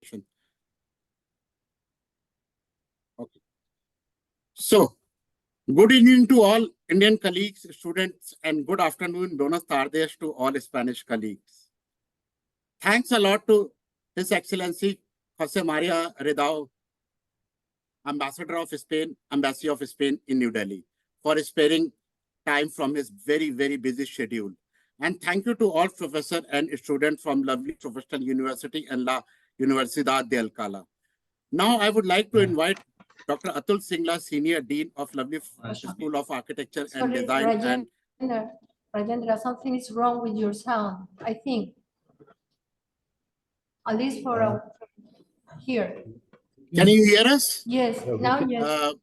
Okay. So, good evening to all Indian colleagues, students, and good afternoon, buenas tardes to all Spanish colleagues. Thanks a lot to His Excellency Jose Maria Ridao, Ambassador of Spain, Embassy of Spain in New Delhi, for sparing time from his very, very busy schedule. And thank you to all professors and students from lovely Professional University and La Universidad de Alcalá. Now, I would like to invite Dr. Atul Singla, Senior Dean of lovely School of Architecture and Design. Rajendra, something is wrong with your sound, I think. At least for here. Can you hear us? Yes, now yes.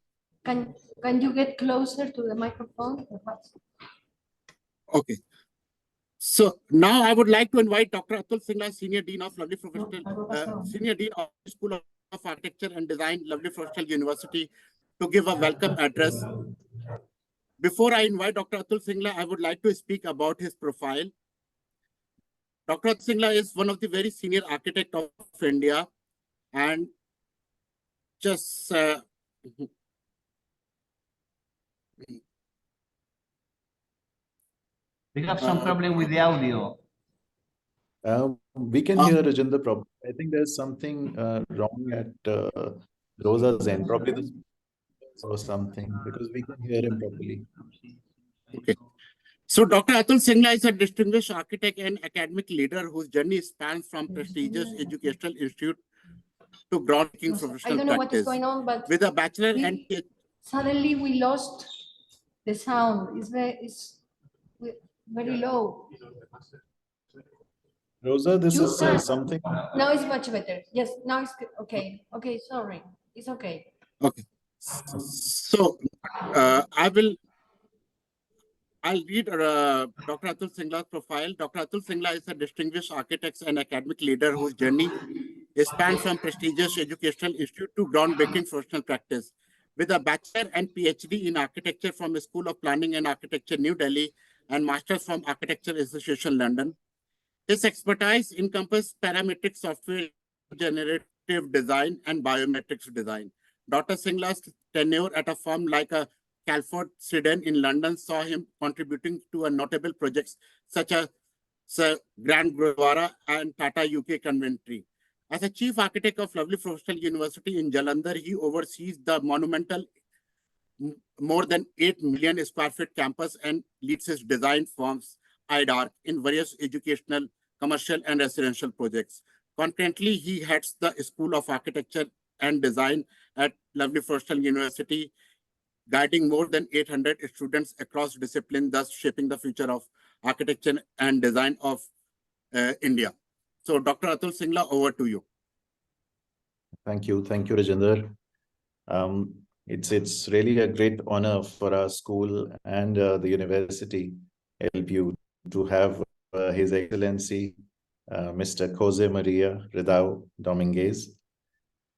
Can you get closer to the microphone, perhaps? Okay. So now I would like to invite Dr. Atul Singla, Senior Dean of lovely Professional, Senior Dean of School of Architecture and Design, lovely Professional University, to give a welcome address. Before I invite Dr. Atul Singla, I would like to speak about his profile. Dr. Atul Singla is one of the very senior architects of India, and just we have some problem with the audio. We can hear Rajendra problem. I think there's something wrong at Rosa's end, probably the or something, because we can hear him properly. Okay. So Dr. Atul Singla is a distinguished architect and academic leader whose journey spans from prestigious educational institute to groundbreaking professional I don't know practice. what is going on, but with a bachelor and suddenly we lost the sound. It's very low. Rosa, this is something. Now it's much better. Yes, now it's good. Okay. Okay, sorry. It's okay. Okay. So I'll read Dr. Atul Singla's profile. Dr. Atul Singla is a distinguished architect and academic leader whose journey spans from prestigious educational institute to groundbreaking professional practice. With a bachelor and PhD in architecture from the School of Planning and Architecture, New Delhi, and master's from Architecture Association, London, his expertise encompasses parametric software, generative design, and biometrics design. Dr. Singla's tenure at a firm like a Calford Sweden in London saw him contributing to a notable projects such as Grand Gurdwara and Tata UK Conventry. As a chief architect of lovely Professional University in Jalandhar, he oversees the monumental more than 8 million square feet campus and leads his design firms IDARC in various educational, commercial, and residential projects. Concurrently, he heads the School of Architecture and Design at lovely Professional University, guiding more than 800 students across disciplines, thus shaping the future of architecture and design of India. So, Dr. Atul Singla, over to you. Thank you, Rajendra. It's really a great honor for our school and the university, LPU, to have His Excellency Mr. Jose Maria Ridao Dominguez,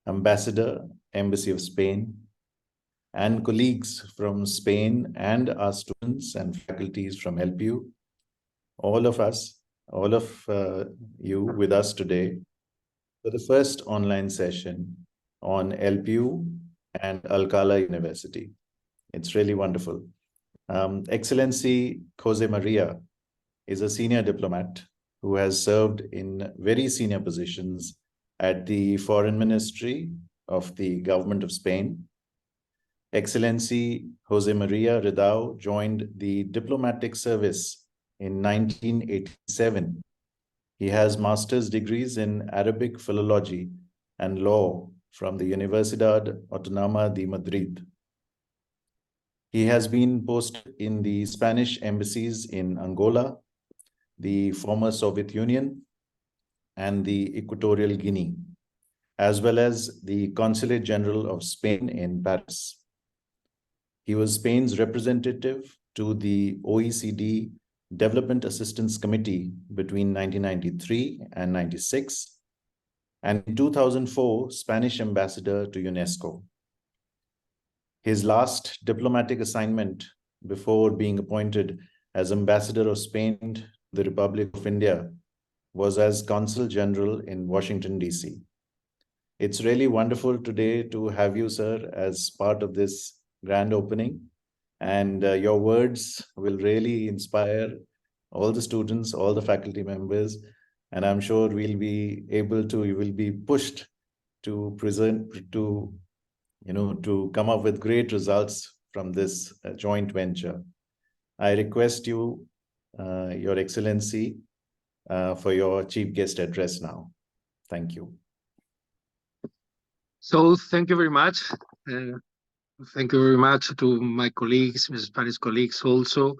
Ambassador, Embassy of Spain, and colleagues from Spain, and our students and faculties from LPU, all of you with us today for the first online session on LPU and Alcalá University. It's really wonderful. Excellency Jose Maria is a senior diplomat who has served in very senior positions at the Foreign Ministry of the Government of Spain. Excellency Jose Maria Ridao joined the diplomatic service in 1987. He has master's degrees in Arabic philology and law from the Universidad Autónoma de Madrid. He has been posted in the Spanish embassies in Angola, the former Soviet Union, and the Equatorial Guinea, as well as the Consulate General of Spain in Paris. He was Spain's representative to the OECD Development Assistance Committee between 1993 and 96, and in 2004, Spanish ambassador to UNESCO. His last diplomatic assignment before being appointed as ambassador of Spain to the Republic of India was as Consul General in Washington, D.C. It's really wonderful today to have you, sir, as part of this grand opening. And your words will really inspire all the students, all the faculty members. And I'm sure we'll be able to, you will be pushed to present, to, to come up with great results from this joint venture. I request you, Your Excellency, for your chief guest address now. Thank you. So thank you very much. Thank you very much to my colleagues, my Spanish colleagues also,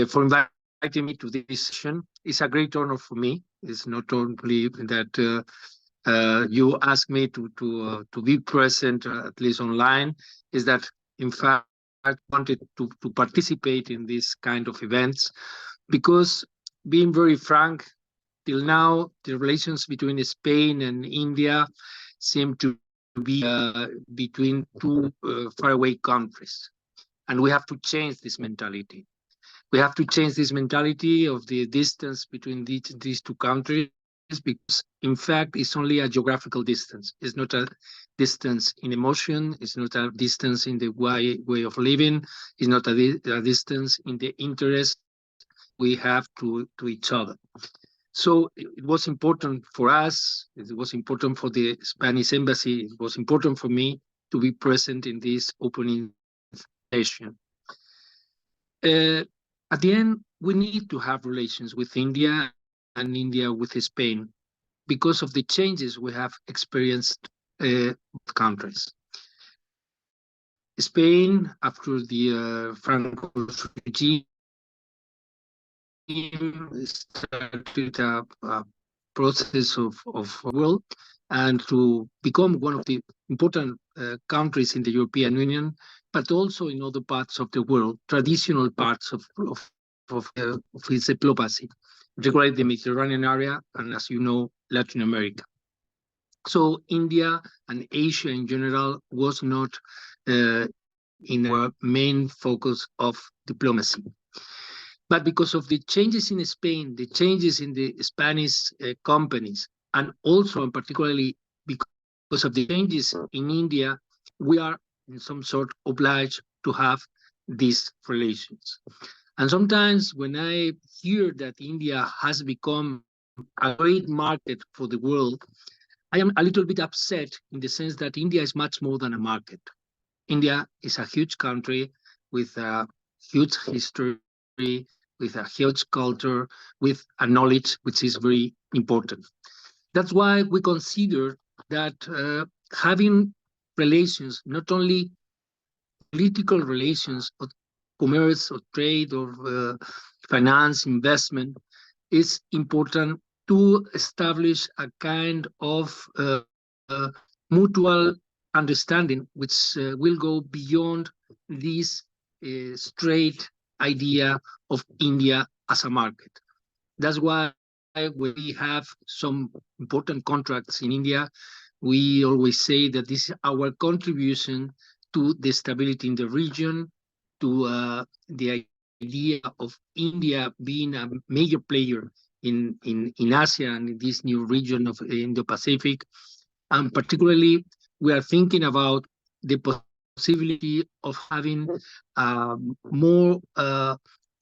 for inviting me to this session. It's a great honor for me. It's not only that you asked me to be present, at least online, is that in fact I wanted to participate in this kind of events, because being very frank, till now the relations between Spain and India seem to be between two faraway countries, and we have to change this mentality. We have to change this mentality of the distance between these two countries, because in fact it's only a geographical distance. It's not a distance in emotion, it's not a distance in the way of living, it's not a distance in the interest we have to each other. So it was important for us, it was important for the Spanish embassy, it was important for me to be present in this opening session. At the end, we need to have relations with India and India with Spain because of the changes we have experienced both countries. Spain, after the Franco regime, started a process of world and to become one of the important countries in the European Union, but also in other parts of the world, traditional parts of its diplomacy, particularly the Mediterranean area and, as you know, Latin America. So India and Asia in general was not in our main focus of diplomacy. But because of the changes in Spain, the changes in the Spanish companies, and also and particularly because of the changes in India, we are in some sort obliged to have these relations. And sometimes when I hear that India has become a great market for the world, I am a little bit upset in the sense that India is much more than a market. India is a huge country with a huge history, with a huge culture, with a knowledge which is very important. That's why we consider that having relations, not only political relations, or commerce or trade or finance, investment, is important to establish a kind of mutual understanding which will go beyond this straight idea of India as a market. That's why we have some important contracts in India. We always say that this is our contribution to the stability in the region, to the idea of India being a major player in Asia and in this new region of Indo-Pacific. And particularly, we are thinking about the possibility of having more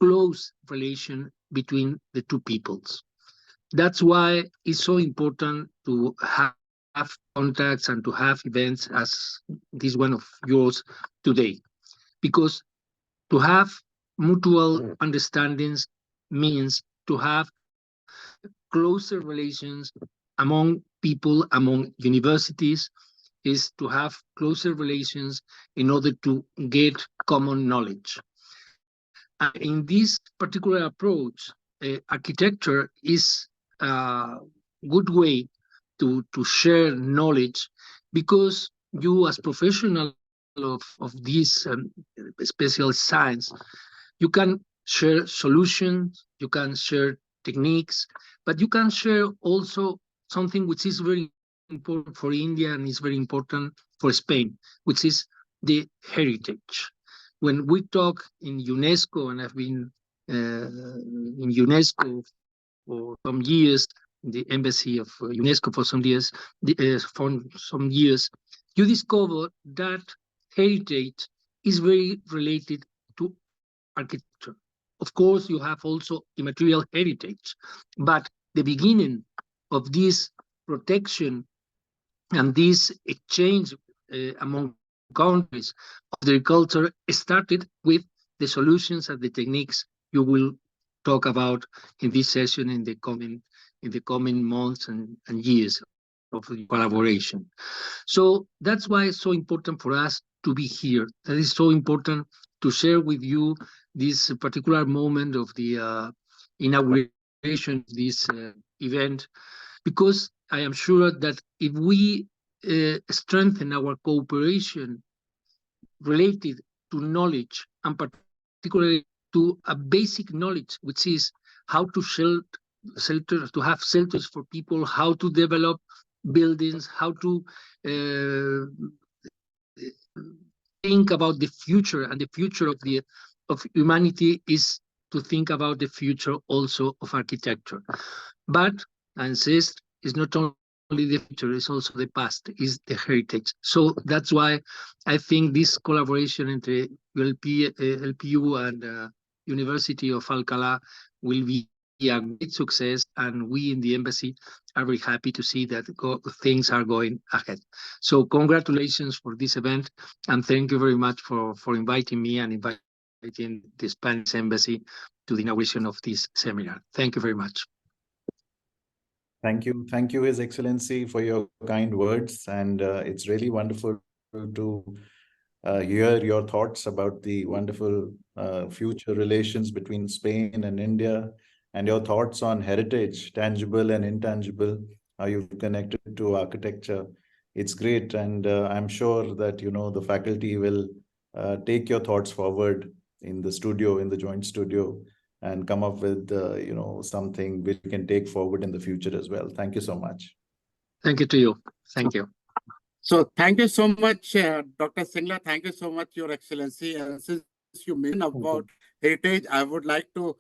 close relation between the two peoples. That's why it's so important to have contacts and to have events as this one of yours today. Because to have mutual understandings means to have closer relations among people, among universities, is to have closer relations in order to get common knowledge. And in this particular approach, architecture is a good way to share knowledge, because you as professional of this special science, you can share solutions, you can share techniques, but you can share also something which is very important for India and is very important for Spain, which is the heritage. When we talk in UNESCO, and I've been in UNESCO for some years, the embassy of UNESCO for some years, you discover that heritage is very related to architecture. Of course, you have also immaterial heritage, but the beginning of this protection and this exchange among countries of their culture started with the solutions and the techniques you will talk about in this session in the coming months and years of collaboration. So that's why it's so important for us to be here. That is so important to share with you this particular moment of the inauguration of this event, because I am sure that if we strengthen our cooperation related to knowledge, and particularly to a basic knowledge, which is how to to have shelters for people, how to develop buildings, how to think about the future, and the future of humanity is to think about the future also of architecture. But I insist, it's not only the future, it's also the past, is the heritage. So that's why I think this collaboration entre LPU and University of Alcalá will be a great success, and we in the embassy are very happy to see that things are going ahead. So congratulations for this event, and thank you very much for inviting me and inviting the Spanish embassy to the inauguration of this seminar. Thank you very much. Thank you, His Excellency, for your kind words. And it's really wonderful to hear your thoughts about the wonderful future relations between Spain and India, and your thoughts on heritage, tangible and intangible, how you've connected to architecture. It's great. And I'm sure that, the faculty will take your thoughts forward in the studio, in the joint studio, and come up with, something we can take forward in the future as well. Thank you so much. Thank you to you. Thank you. So thank you so much, Dr. Singla. Thank you so much, Your Excellency. And since you mentioned about heritage, I would like to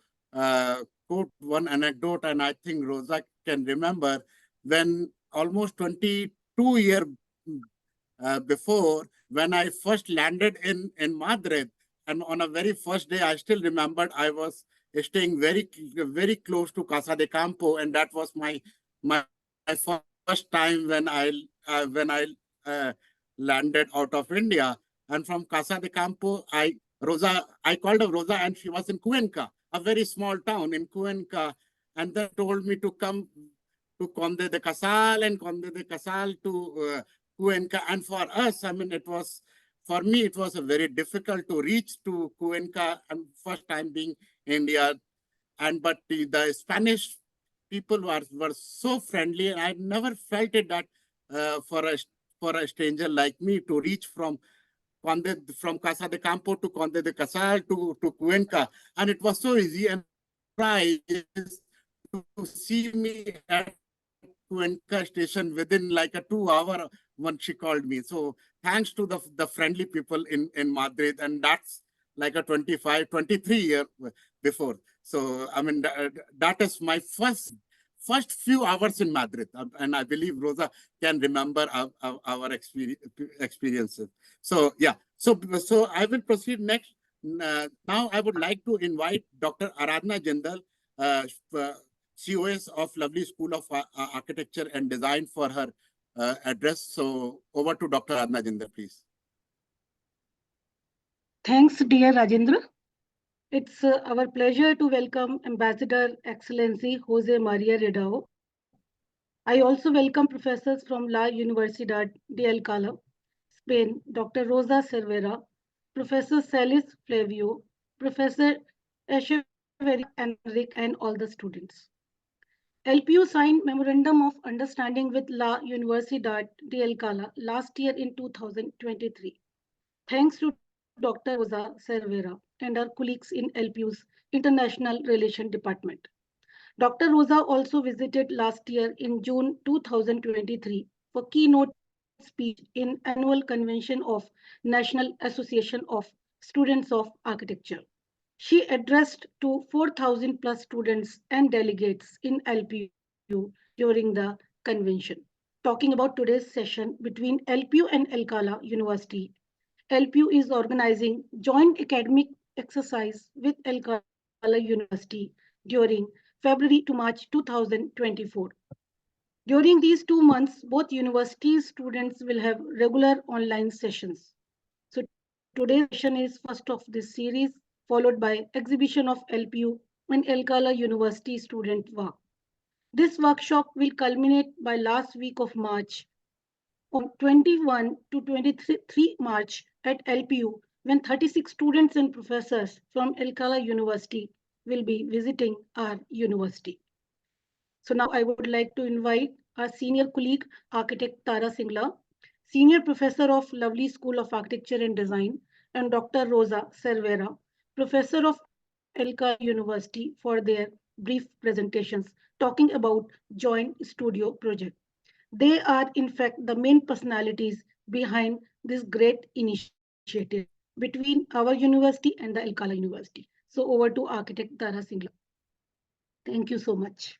quote one anecdote, and I think Rosa can remember, when almost 22 years before, when I first landed in Madrid, and on a very first day, I still remembered I was staying very, very close to Casa de Campo, and that was my first time when I landed out of India. And from Casa de Campo, I called her Rosa, and she was in Cuenca, a very small town in Cuenca, and then told me to come to Conde de Casal, and Conde de Casal to Cuenca. And for us, for me, it was a very difficult to reach to Cuenca, and first time being India. But the Spanish people were so friendly, and I never felt it that for a stranger like me to reach from Casa de Campo to Conde de Casal to Cuenca, and it was so easy. And surprised to see me at Cuenca station within like a 2 hour when she called me. So thanks to the friendly people in Madrid, and that's like a 23 year before. So I mean that is my first few hours in Madrid, and I believe Rosa can remember our experiences. So yeah, so I will proceed next. Now I would like to invite Dr. Aradhana Jindal, COS of Lovely School of Architecture and Design, for her address. So over to Dr. Aradhana Jindal, please. Thanks, dear Rajendra. It's our pleasure to welcome Ambassador Excellency Jose Maria Ridao. I also welcome professors from La Universidad de Alcalá, Spain, Dr. Rosa Cervera, Professor Celis Flavio, Professor Echeverri Enrique, and all the students. LPU signed Memorandum of Understanding with La Universidad de Alcalá last year in 2023. Thanks to Dr. Rosa Cervera and our colleagues in LPU's International Relations Department. Dr. Rosa also visited last year in June 2023 for keynote speech in annual convention of National Association of Students of Architecture. She addressed to 4,000 plus students and delegates in LPU during the convention. Talking about today's session between LPU and Alcalá University. LPU is organizing joint academic exercise with Alcalá University during February to March 2024. During these 2 months, both university students will have regular online sessions. So today's session is first of this series, followed by exhibition of LPU and Alcalá University student work. This workshop will culminate by last week of March on 21 to 23 March at LPU, when 36 students and professors from Alcalá University will be visiting our university. So now I would like to invite our senior colleague, architect Tara Singla, senior professor of Lovely School of Architecture and Design, and Dr. Rosa Cervera, professor of Alcalá University, for their brief presentations talking about joint studio project. They are in fact the main personalities behind this great initiative between our university and the Alcalá University. So over to architect Tara Singla. Thank you so much.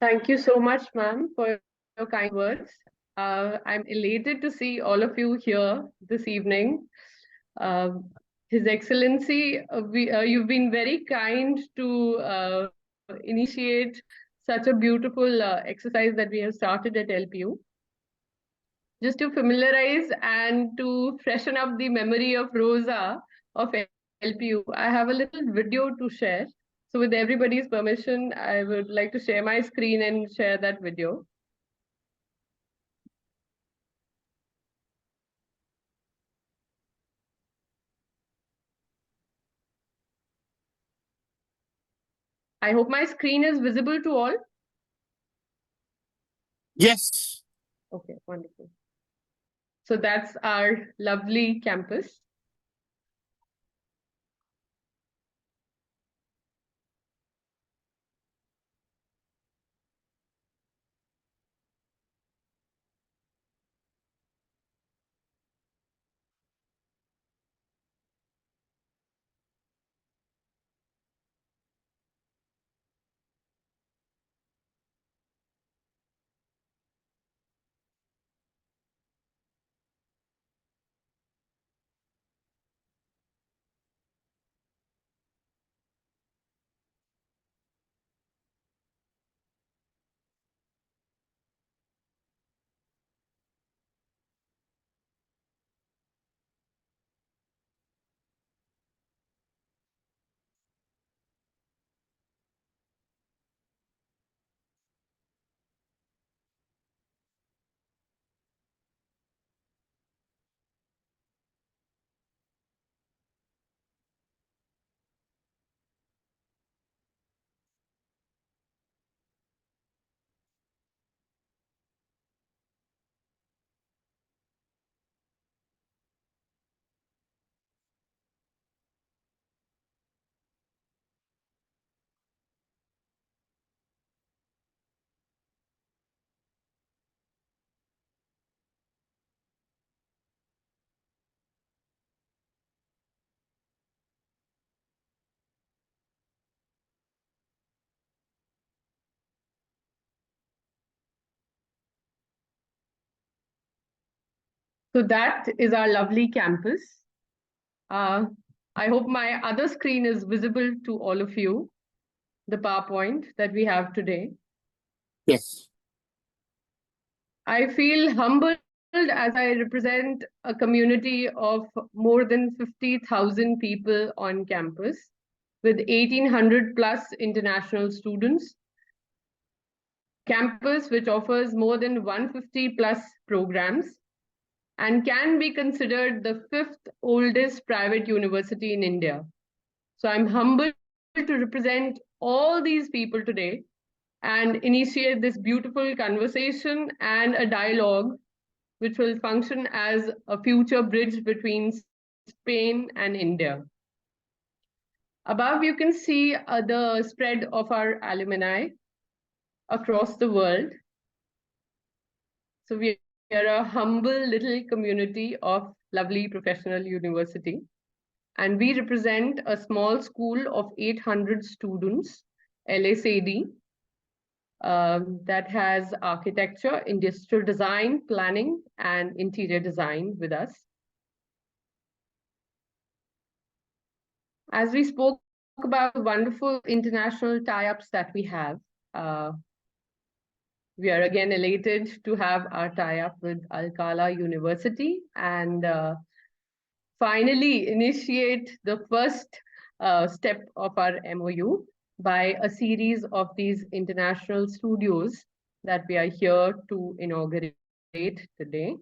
Thank you so much, ma'am, for your kind words. I'm elated to see all of you here this evening. His Excellency, you've been very kind to initiate such a beautiful exercise that we have started at LPU. Just to familiarize and to freshen up the memory of Rosa of LPU, I have a little video to share. So with everybody's permission, I would like to share my screen and share that video. I hope my screen is visible to all. Yes. Okay, wonderful. So that's our lovely campus. So that is our lovely campus. I hope my other screen is visible to all of you, the PowerPoint that we have today. Yes. I feel humbled as I represent a community of more than 50,000 people on campus with 1,800 plus international students. Campus which offers more than 150 plus programs and can be considered the 5th oldest private university in India. So I'm humbled to represent all these people today and initiate this beautiful conversation and a dialogue which will function as a future bridge between Spain and India. Above, you can see the spread of our alumni across the world. So we are a humble little community of lovely professional university. And we represent a small school of 800 students, LSAD, that has architecture, industrial design, planning, and interior design with us. As we spoke about wonderful international tie-ups that we have, we are again elated to have our tie-up with Alcalá University and finally initiate the first step of our MOU by a series of these international studios that we are here to inaugurate today.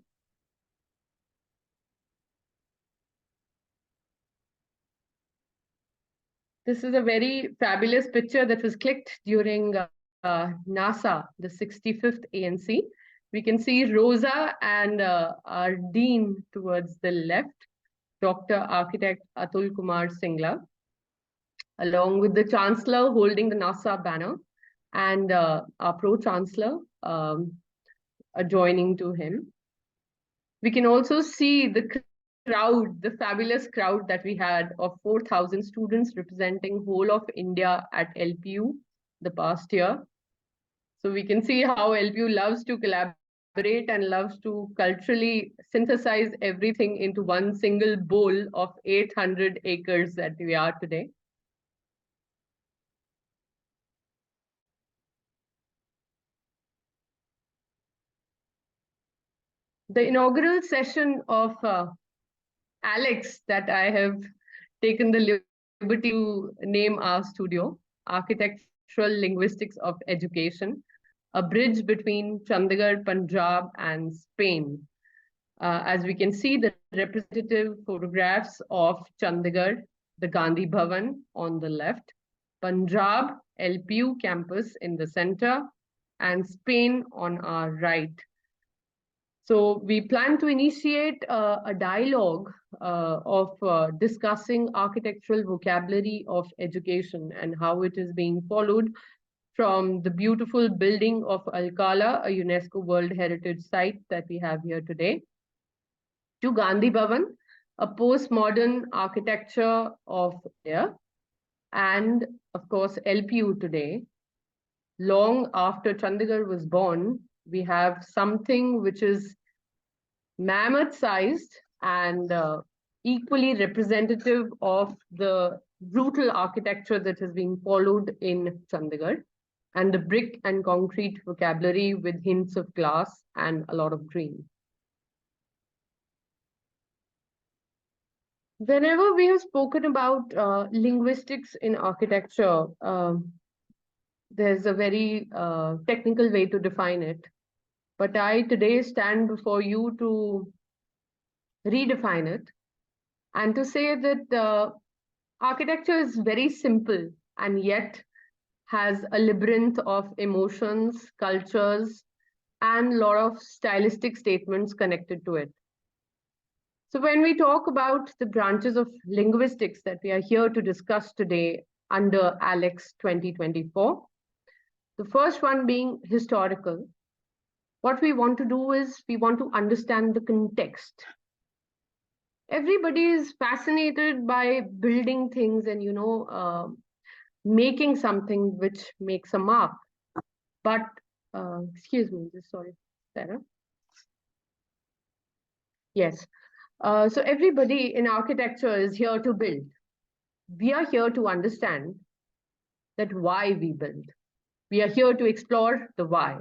This is a very fabulous picture that was clicked during NASA, the 65th ANC. We can see Rosa and our dean towards the left, Dr. Architect Atul Kumar Singla, along with the Chancellor holding the NASA banner and our Pro-Chancellor adjoining to him. We can also see the crowd, the fabulous crowd that we had of 4,000 students representing whole of India at LPU the past year. So we can see how LPU loves to collaborate and loves to culturally synthesize everything into one single bowl of 800 acres that we are today. The inaugural session of Alex that I have taken the liberty to name our studio, Architectural Linguistics of Education, a bridge between Chandigarh, Punjab and Spain. As we can see, the representative photographs of Chandigarh, the Gandhi Bhavan on the left, Punjab, LPU campus in the center, and Spain on our right. So we plan to initiate a dialogue of discussing architectural vocabulary of education and how it is being followed from the beautiful building of Alcalá, a UNESCO World Heritage Site that we have here today, to Gandhi Bhavan, a postmodern architecture of India, and of course LPU today. Long after Chandigarh was born, we have something which is mammoth-sized and equally representative of the brutal architecture that is being followed in Chandigarh, and the brick and concrete vocabulary with hints of glass and a lot of green. Whenever we have spoken about linguistics in architecture, there's a very technical way to define it. But I today stand before you to redefine it and to say that architecture is very simple and yet has a labyrinth of emotions, cultures, and a lot of stylistic statements connected to it. So when we talk about the branches of linguistics that we are here to discuss today under ALEX 2024, the first one being historical, what we want to do is we want to understand the context. Everybody is fascinated by building things and, making something which makes a mark. But, excuse me, sorry, Sarah. Yes. So everybody in architecture is here to build. We are here to understand that why we build. We are here to explore the why.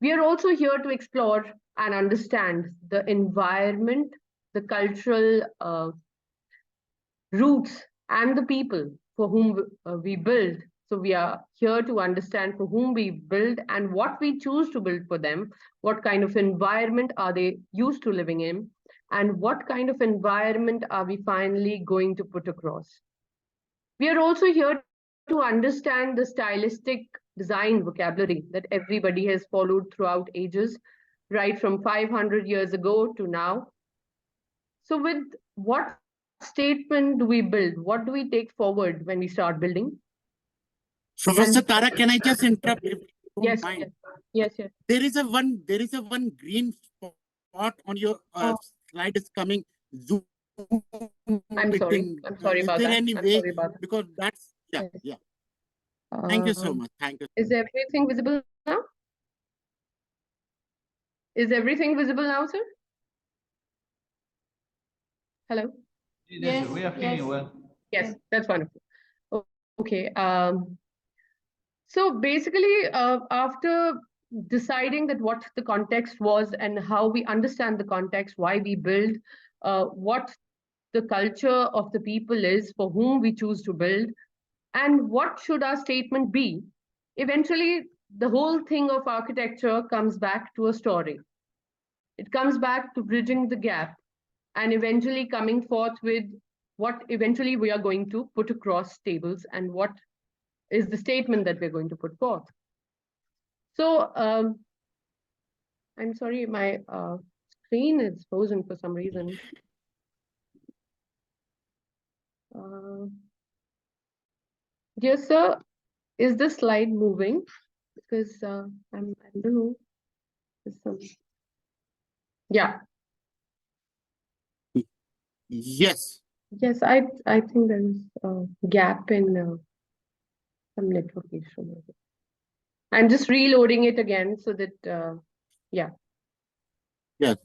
We are also here to explore and understand the environment, the cultural roots, and the people for whom we build. So we are here to understand for whom we build and what we choose to build for them, what kind of environment are they used to living in, and what kind of environment are we finally going to put across. We are also here to understand the stylistic design vocabulary that everybody has followed throughout ages, right from 500 years ago to now. So with what statement do we build? What do we take forward when we start building? Professor Tara, can I just interrupt? If you don't Yes, mind? yes. There is a one green spot on your slide is coming. Zoom. I'm sorry. I'm sorry about that. Is there any I'm way? sorry about that. Because that's, Yes. yeah. Thank you so much. Thank you. Is everything visible now? Is everything visible now, sir? Hello? Yes, we are hearing you well. Yes, that's wonderful. Okay. So basically, after deciding that what the context was and how we understand the context, why we build, what the culture of the people is for whom we choose to build, and what should our statement be, eventually the whole thing of architecture comes back to a story. It comes back to bridging the gap and eventually coming forth with what eventually we are going to put across tables and what is the statement that we're going to put forth. So I'm sorry, my screen is frozen for some reason. Dear sir, is the slide moving? Because I don't know. Yeah. Yes. Yes, I think there is a gap in some network issue. I'm just reloading it again so that yeah. Yes.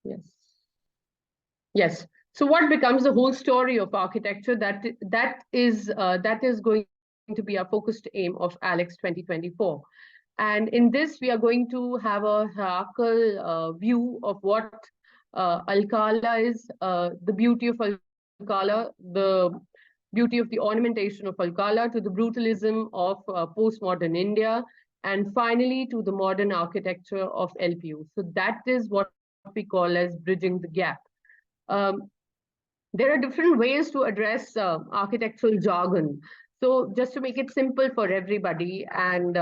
Yes. Yes. So what becomes the whole story of architecture? That is going to be our focused aim of Alex 2024. And in this, we are going to have a hierarchical view of what Alcalá is, the beauty of Alcalá, the beauty of the ornamentation of Alcalá, to the brutalism of postmodern India, and finally to the modern architecture of LPU. So that is what we call as bridging the gap. There are different ways to address architectural jargon. So just to make it simple for everybody and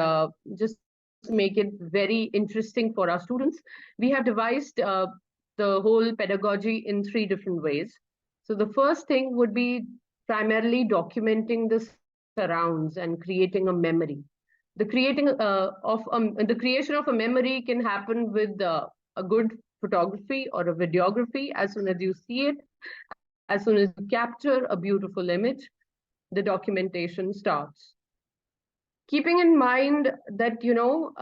just to make it very interesting for our students, we have devised the whole pedagogy in 3 different ways. So the first thing would be primarily documenting the surrounds and creating a memory. The creation of a memory can happen with a good photography or a videography. As soon as you see it, as soon as you capture a beautiful image, the documentation starts. Keeping in mind that, you know,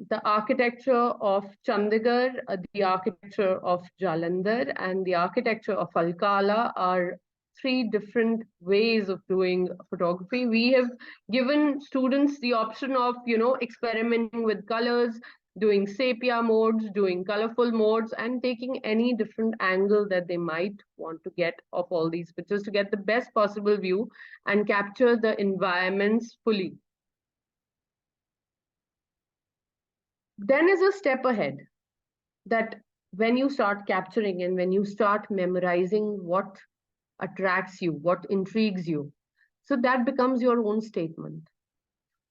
the architecture of Chandigarh, the architecture of Jalandhar, and the architecture of Alcalá are 3 different ways of doing photography. We have given students the option of, you know, experimenting with colors, doing sepia modes, doing colorful modes, and taking any different angle that they might want to get of all these pictures to get the best possible view and capture the environments fully. Then is a step ahead, that when you start capturing and when you start memorizing what attracts you, what intrigues you, so that becomes your own statement.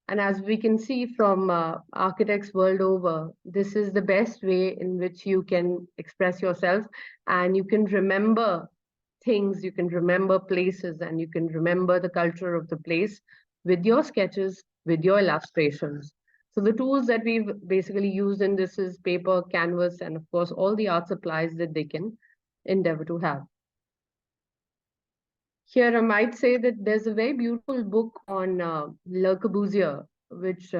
And as we can see from architects world over, this is the best way in which you can express yourself, and you can remember things, you can remember places, and you can remember the culture of the place with your sketches, with your illustrations. So the tools that we've basically used in this is paper, canvas, and of course, all the art supplies that they can endeavor to have. Here, I might say that there's a very beautiful book on Le Corbusier, which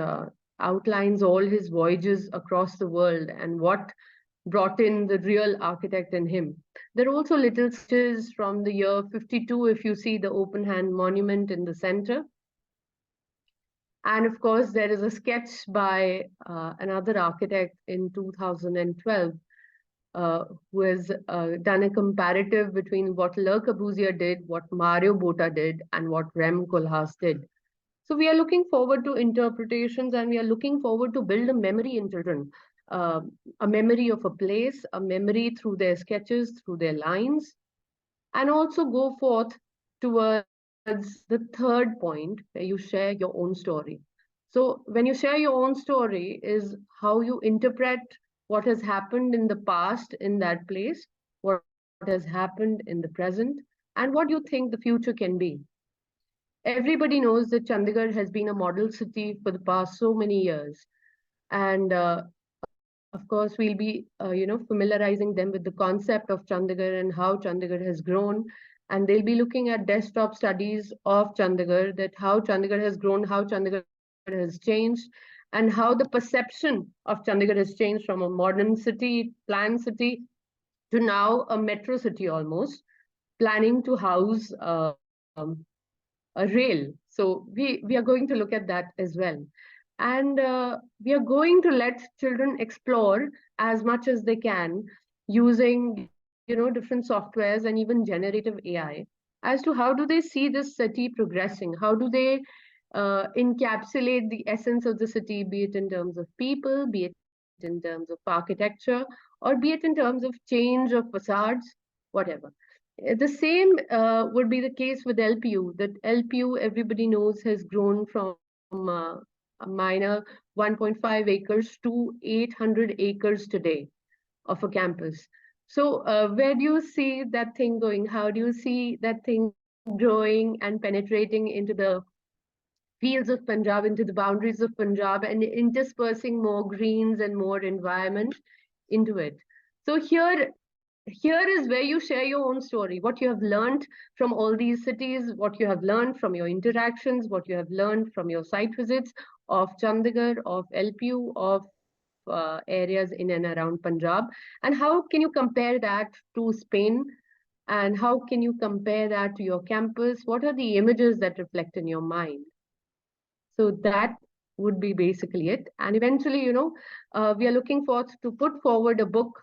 outlines all his voyages across the world and what brought in the real architect in him. There are also little sketches from the year 52, if you see the open hand monument in the center. And of course, there is a sketch by another architect in 2012, who has done a comparative between what Le Corbusier did, what Mario Botta did, and what Rem Koolhaas did. So we are looking forward to interpretations, and we are looking forward to build a memory in children, a memory of a place, a memory through their sketches, through their lines, and also go forth towards the third point where you share your own story. So when you share your own story is how you interpret what has happened in the past in that place, what has happened in the present, and what you think the future can be. Everybody knows that Chandigarh has been a model city for the past so many years. And of course, we'll be, familiarizing them with the concept of Chandigarh and how Chandigarh has grown And they'll be looking at desktop studies of Chandigarh, that how Chandigarh has grown, how Chandigarh has changed, and how the perception of Chandigarh has changed from a modern city, planned city, to now a metro city almost, planning to house a rail. So we are going to look at that as well. And we are going to let children explore as much as they can using, different softwares and even generative AI as to how do they see this city progressing? How do they encapsulate the essence of the city, be it in terms of people, be it in terms of architecture, or be it in terms of change of facades, whatever. The same would be the case with LPU. That LPU, everybody knows, has grown from a minor 1.5 acres to 800 acres today of a campus. So where do you see that thing going? How do you see that thing growing and penetrating into the fields of Punjab, into the boundaries of Punjab, and interspersing more greens and more environment into it? So here is where you share your own story, what you have learned from all these cities, what you have learned from your interactions, what you have learned from your site visits of Chandigarh, of LPU, of areas in and around Punjab, and how can you compare that to Spain, and how can you compare that to your campus? What are the images that reflect in your mind? So that would be basically it. And eventually, we are looking forward to put forward a book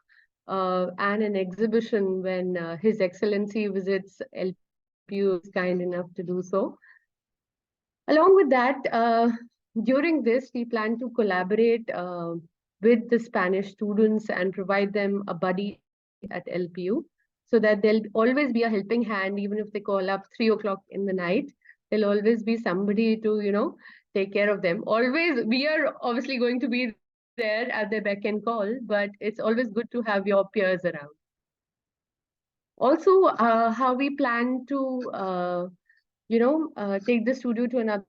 and an exhibition when His Excellency visits LPU, is kind enough to do so. Along with that, during this, we plan to collaborate with the Spanish students and provide them a buddy at LPU, so that there'll always be a helping hand, even if they call up 3 o'clock in the night. There'll always be somebody to, take care of them. Always, we are obviously going to be there at their beck and call, but it's always good to have your peers around. Also, how we plan to, take the studio to another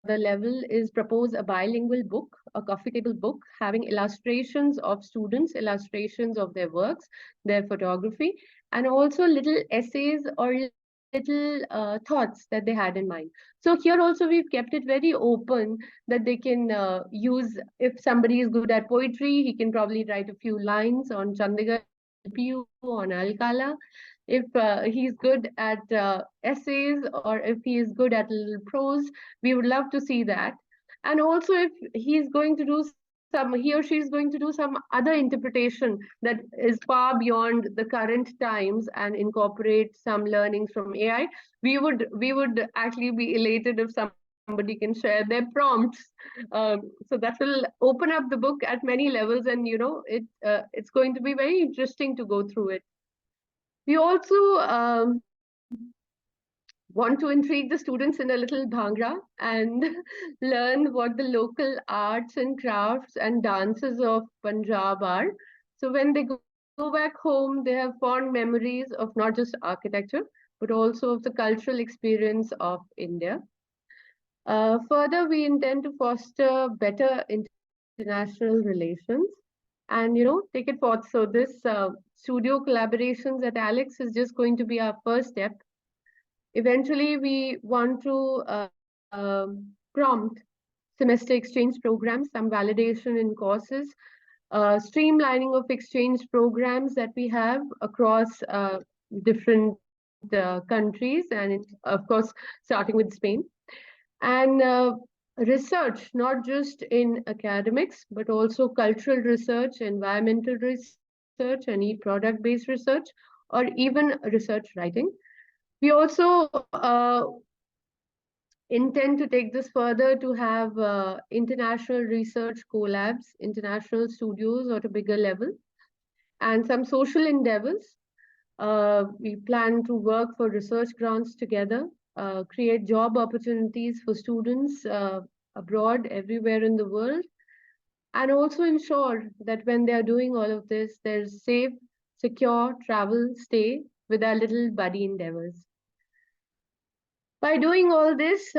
level is propose a bilingual book, a coffee table book, having illustrations of students, illustrations of their works, their photography, and also little essays or little thoughts that they had in mind. So here also we've kept it very open that they can use, if somebody is good at poetry, he can probably write a few lines on Chandigarh, on Alcalá. If he's good at essays, or if he is good at little prose, we would love to see that. And also if he's going to do he or she is going to do some other interpretation that is far beyond the current times and incorporate some learnings from AI, we would actually be elated if somebody can share their prompts. So that will open up the book at many levels, and it's going to be very interesting to go through it. We also want to intrigue the students in a little Bhangra and learn what the local arts and crafts and dances of Punjab are. So when they go back home, they have fond memories of not just architecture, but also of the cultural experience of India. Further, we intend to foster better international relations and, take it forth. So this studio collaborations at Alex is just going to be our first step. Eventually, we want to prompt semester exchange programs, some validation in courses, streamlining of exchange programs that we have across different countries, and of course, starting with Spain. And research, not just in academics, but also cultural research, environmental research, and e-product-based research, or even research writing. We also intend to take this further to have international research collabs, international studios at a bigger level, and some social endeavors. We plan to work for research grants together, create job opportunities for students abroad, everywhere in the world, and also ensure that when they are doing all of this, there's safe, secure travel, stay with our little buddy endeavors. By doing all this,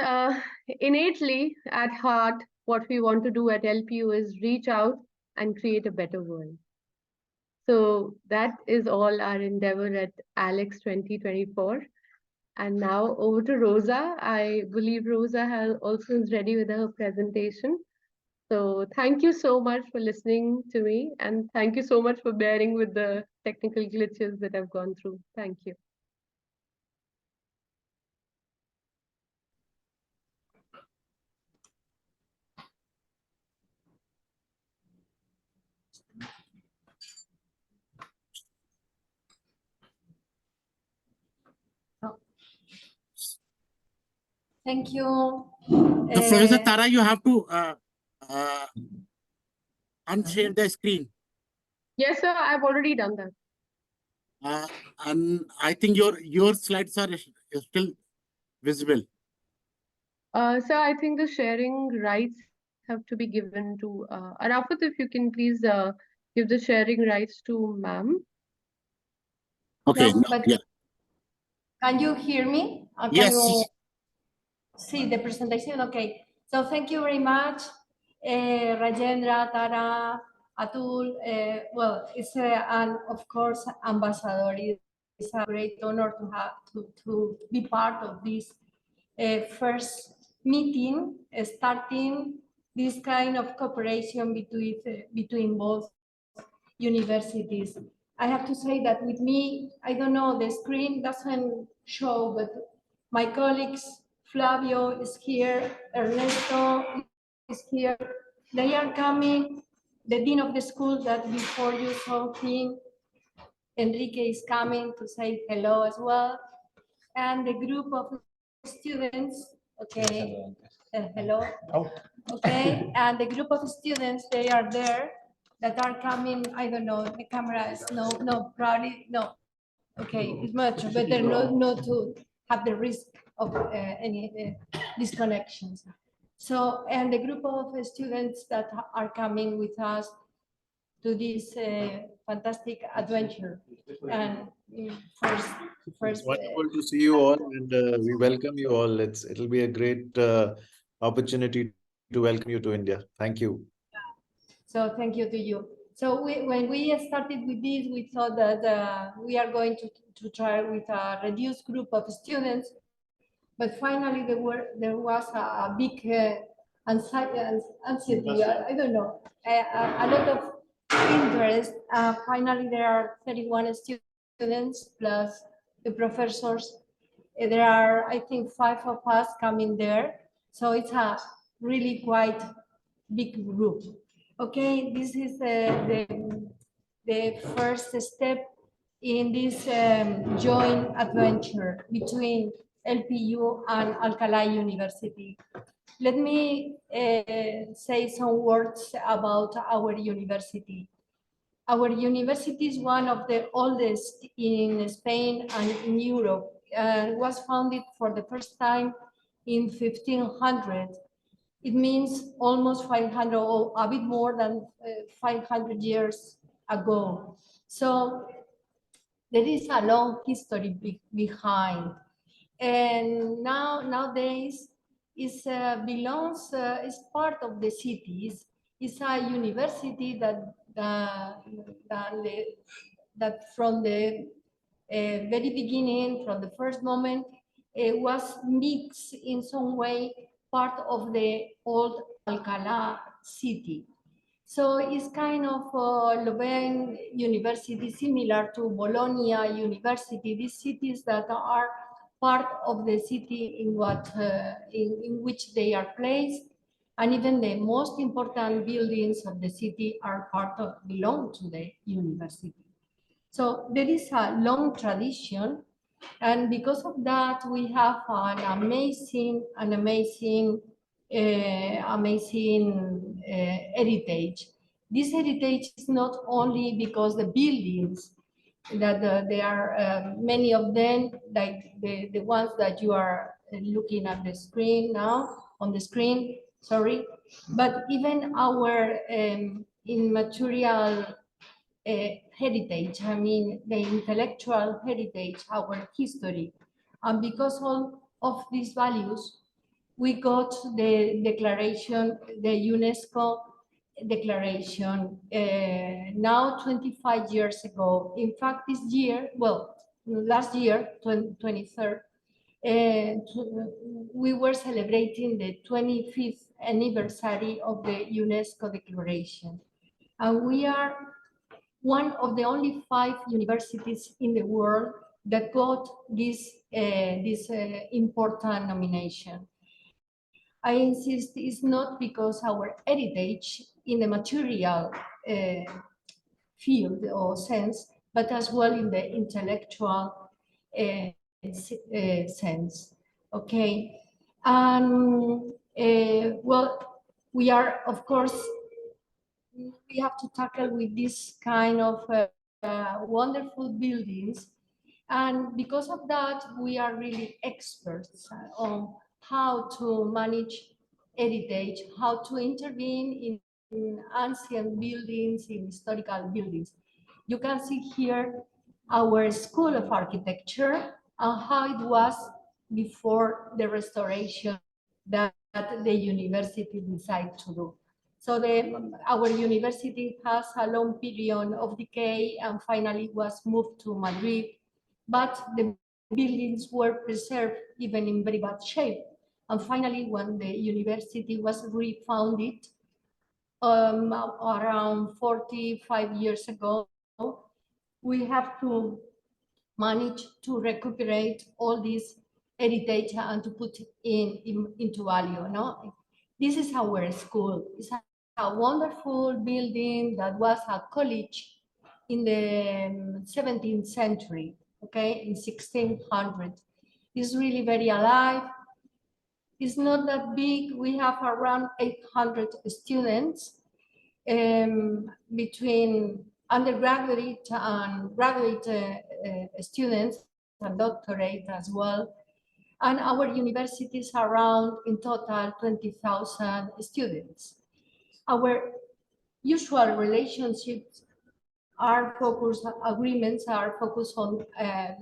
innately at heart, what we want to do at LPU is reach out and create a better world. So that is all our endeavor at Alex 2024. And now over to Rosa. I believe Rosa has also is ready with her presentation. So thank you so much for listening to me, and thank you so much for bearing with the technical glitches that I've gone through. Thank you. Thank you. Professor Tara, you have to unshare the screen. Yes, sir, I've already done that. And I think your slides are still visible. Sir, I think the sharing rights have to be given to Arafat, if you can please give the sharing rights to ma'am. Okay. No, No, but yeah. can you hear me? Can Yes. you see the presentation? Okay. So thank you very much, Rajendra, Tara, Atul. Well, it's and of course, Ambassador. It's a great honor to have to be part of this first meeting, starting this kind of cooperation between both universities. I have to say that with me, I don't know, the screen doesn't show, but my colleagues, Flavio is here, Ernesto is here. They are coming, the dean of the school that before you saw him, Enrique is coming to say hello as well. And the group of students, okay, hello, okay, and the group of students, they are there that are coming, I don't know, the camera is no, probably, no, okay, it's much better not to have the risk of any disconnections. So, and the group of students that are coming with us to this fantastic adventure. And first Wonderful to see you all, and we welcome you all. It'll be a great opportunity to welcome you to India. Thank you. So thank you to you. So when we started with this, we thought that we are going to try with a reduced group of students, but finally there was a big anxiety. I don't know, a lot of interest. Finally, there are 31 students plus the professors. There are, I think, 5 of us coming there. So it's a really quite big group. Okay, this is the first step in this joint adventure between LPU and Alcalá University. Let me say some words about our university. Our university is one of the oldest in Spain and in Europe, and was founded for the first time in 1500. It means almost 500 or a bit more than 500 years ago. So there is a long history behind. And nowadays is belongs is part of the cities. It's a university that from the very beginning, from the first moment, was mixed in some way part of the old Alcalá city. So it's kind of Louvain University, similar to Bologna University, these cities that are part of the city in which they are placed, and even the most important buildings of the city are belong to the university. So there is a long tradition, and because of that, we have an amazing heritage. This heritage is not only because the buildings that there are many of them, like the ones that you are looking at the screen now on the screen. Sorry, but even our immaterial heritage, I mean the intellectual heritage, our history. And because of these values, we got the declaration, the UNESCO declaration, now 25 years ago. In fact, this year, well, last year, 23rd, we were celebrating the 25th anniversary of the UNESCO Declaration. And we are one of the only 5 universities in the world that got this important nomination. I insist it's not because our heritage in the material field or sense, but as well in the intellectual sense. Okay, and well, we are, of course, we have to tackle with this kind of wonderful buildings, and because of that, we are really experts on how to manage heritage, how to intervene in ancient buildings, in historical buildings. You can see here our School of Architecture and how it was before the restoration that the university decided to do. So our university has a long period of decay and finally was moved to Madrid, but the buildings were preserved even in very bad shape. And finally, when the university was refounded around 45 years ago, we have to manage to recuperate all this heritage and to put into value. No? This is our school. It's a wonderful building that was a college in the 17th century, okay, in 1600. It's really very alive. It's not that big. We have around 800 students between undergraduate and graduate students and doctorate as well. And our universities around, in total, 20,000 students. Our usual relationships are focused, agreements are focused on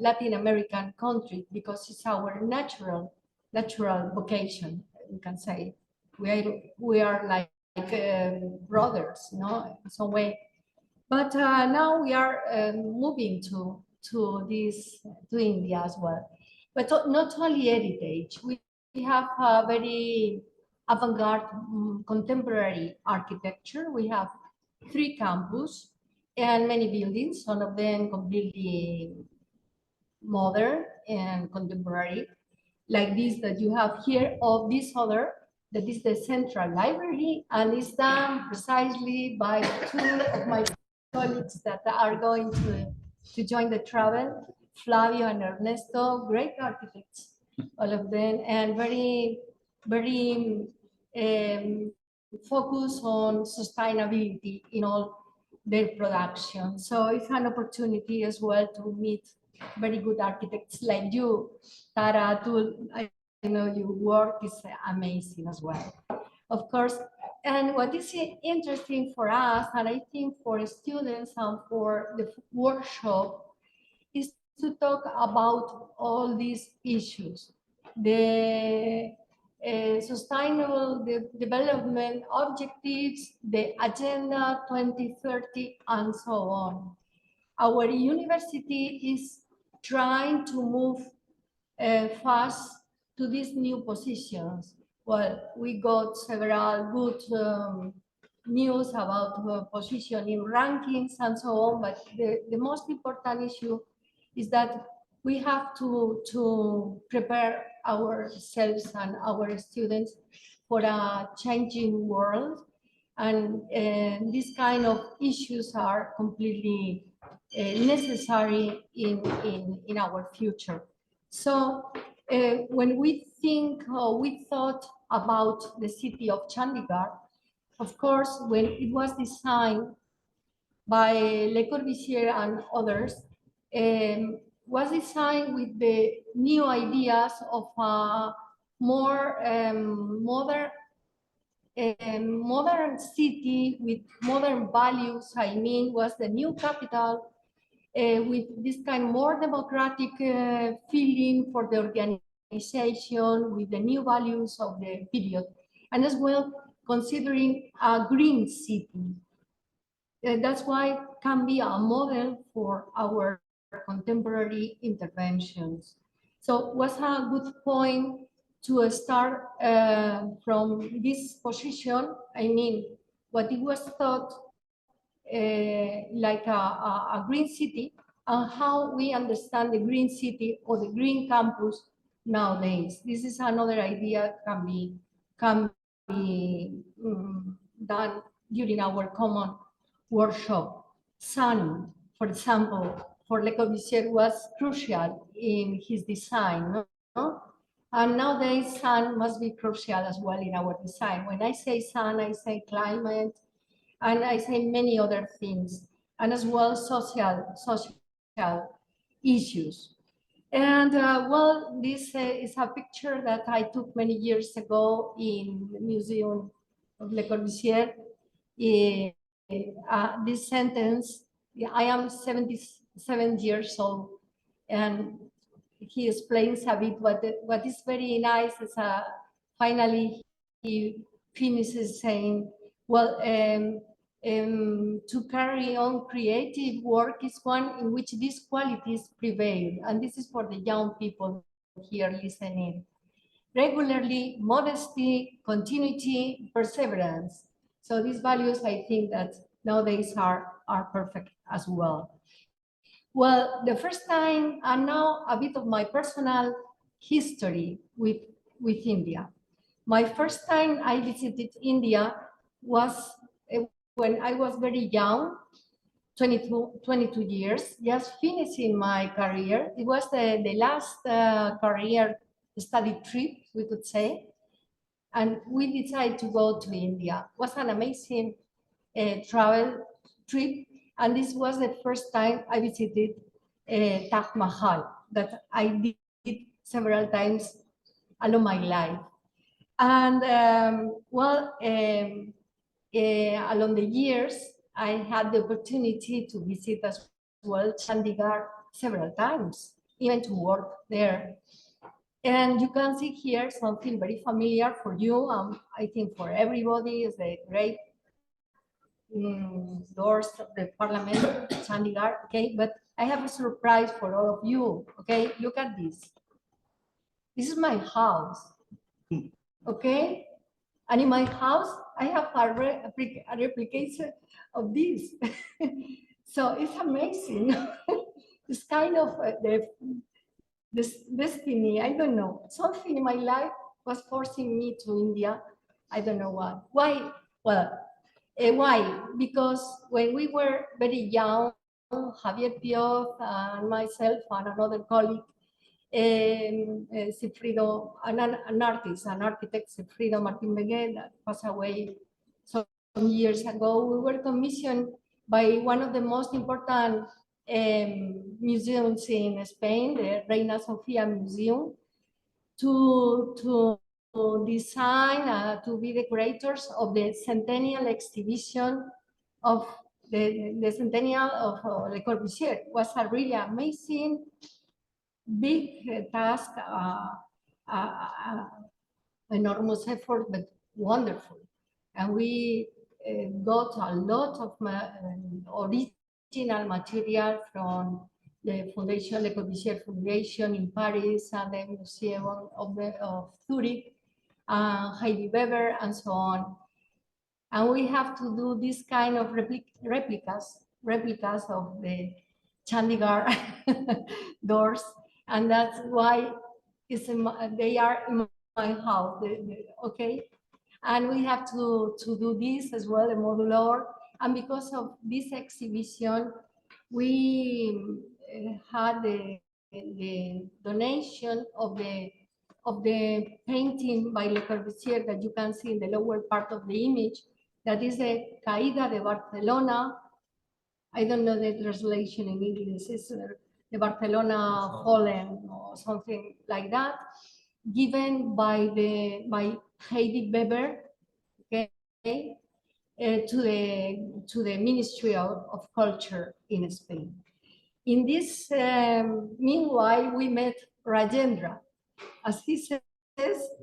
Latin American countries because it's our natural vocation, we can say. We are like brothers, no, in some way. But now we are moving to India as well. But not only heritage, we have a very avant-garde contemporary architecture. We have 3 campuses and many buildings, some of them completely modern and contemporary, like this that you have here, or this other, that is the Central Library, and it's done precisely by 2 of my colleagues that are going to join the travel, Flavio and Ernesto, great architects, all of them, and very, very focused on sustainability in all their production. So it's an opportunity as well to meet very good architects like you, Tara. I know your work is amazing as well, of course. And what is interesting for us, and I think for students and for the workshop, is to talk about all these issues, the sustainable development objectives, the Agenda 2030, and so on. Our university is trying to move fast to these new positions. Well, we got several good news about positioning rankings and so on, but the most important issue is that we have to prepare ourselves and our students for a changing world, and these kind of issues are completely necessary in our future. So when we think or we thought about the city of Chandigarh, of course, when it was designed by Le Corbusier and others, was designed with the new ideas of a more modern city with modern values. I mean, was the new capital with this kind of more democratic feeling for the organization, with the new values of the period, and as well considering a green city. That's why it can be a model for our contemporary interventions. So it was a good point to start from this position. I mean, what it was thought like a green city, and how we understand the green city or the green campus nowadays. This is another idea can be done during our common workshop. Sun, for example, for Le Corbusier was crucial in his design, no? And nowadays, sun must be crucial as well in our design. When I say sun, I say climate, and I say many other things, and as well social issues. And well, this is a picture that I took many years ago in the Museum of Le Corbusier. This sentence, I am 77 years old, and he explains a bit what is very nice is finally he finishes saying, well, to carry on creative work is one in which these qualities prevail. And this is for the young people here listening. Regularly, modesty, continuity, perseverance. So these values, I think that nowadays are perfect as well. Well, the first time, and now a bit of my personal history with India. My first time I visited India was when I was very young, 22 years, just finishing my career. It was the last career study trip, we could say. And we decided to go to India. It was an amazing travel trip. And this was the first time I visited Taj Mahal, that I did several times along my life. And along the years, I had the opportunity to visit as well Chandigarh several times, even to work there. And you can see here something very familiar for you, I think for everybody, is the great doors of the Parliament, Chandigarh, okay? But I have a surprise for all of you, okay? Look at this. This is my house, okay? And in my house, I have a replication of this. So it's amazing. It's kind of this destiny, I don't know. Something in my life was forcing me to India. I don't know why. Why? Well, why? Because when we were very young, Javier Pioz and myself and another colleague, Sigfrido, an artist, an architect, Sigfrido Martin Beguet, that passed away some years ago, we were commissioned by one of the most important museums in Spain, the Reina Sofia Museum, to design, to be the curators of the centennial exhibition of the centennial of Le Corbusier. It was a really amazing, big task, enormous effort, but wonderful. And we got a lot of original material from the Foundation, Le Corbusier Foundation in Paris, and the Museum of Zurich, Heidi Weber, and so on. And we have to do this kind of replicas of the Chandigarh doors, and that's why they are in my house, okay? And we have to do this as well, the modular. And because of this exhibition, we had the donation of the painting by Le Corbusier that you can see in the lower part of the image. That is the Caída de Barcelona. I don't know the translation in English. It's the Barcelona Fallen or something like that, given by Heidi Weber, okay, to the Ministry of Culture in Spain. In this meanwhile, we met Rajendra, as he says,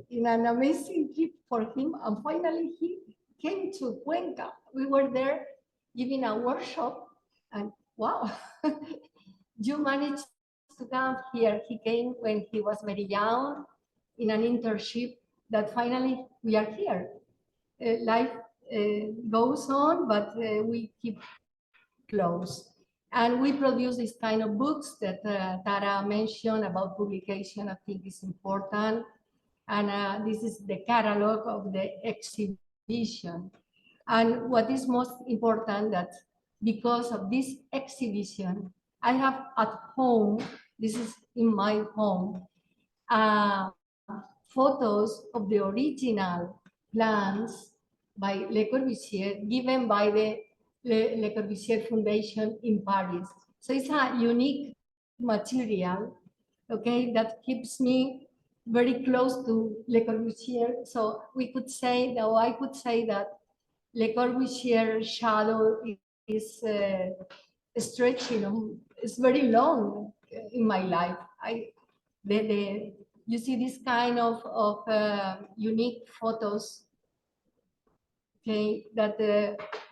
in an amazing trip for him, and finally he came to Cuenca. We were there giving a workshop, and wow, you managed to come here. He came when he was very young in an internship that finally we are here. Life goes on, but we keep close. And we produce this kind of books that Tara mentioned about publication. I think is important. And this is the catalog of the exhibition. And what is most important that because of this exhibition, I have at home, this is in my home, photos of the original plans by Le Corbusier given by the Le Corbusier Foundation in Paris. So it's a unique material, okay, that keeps me very close to Le Corbusier. So we could say, though I could say that Le Corbusier's shadow is stretching, it's very long in my life. You see this kind of unique photos, okay, that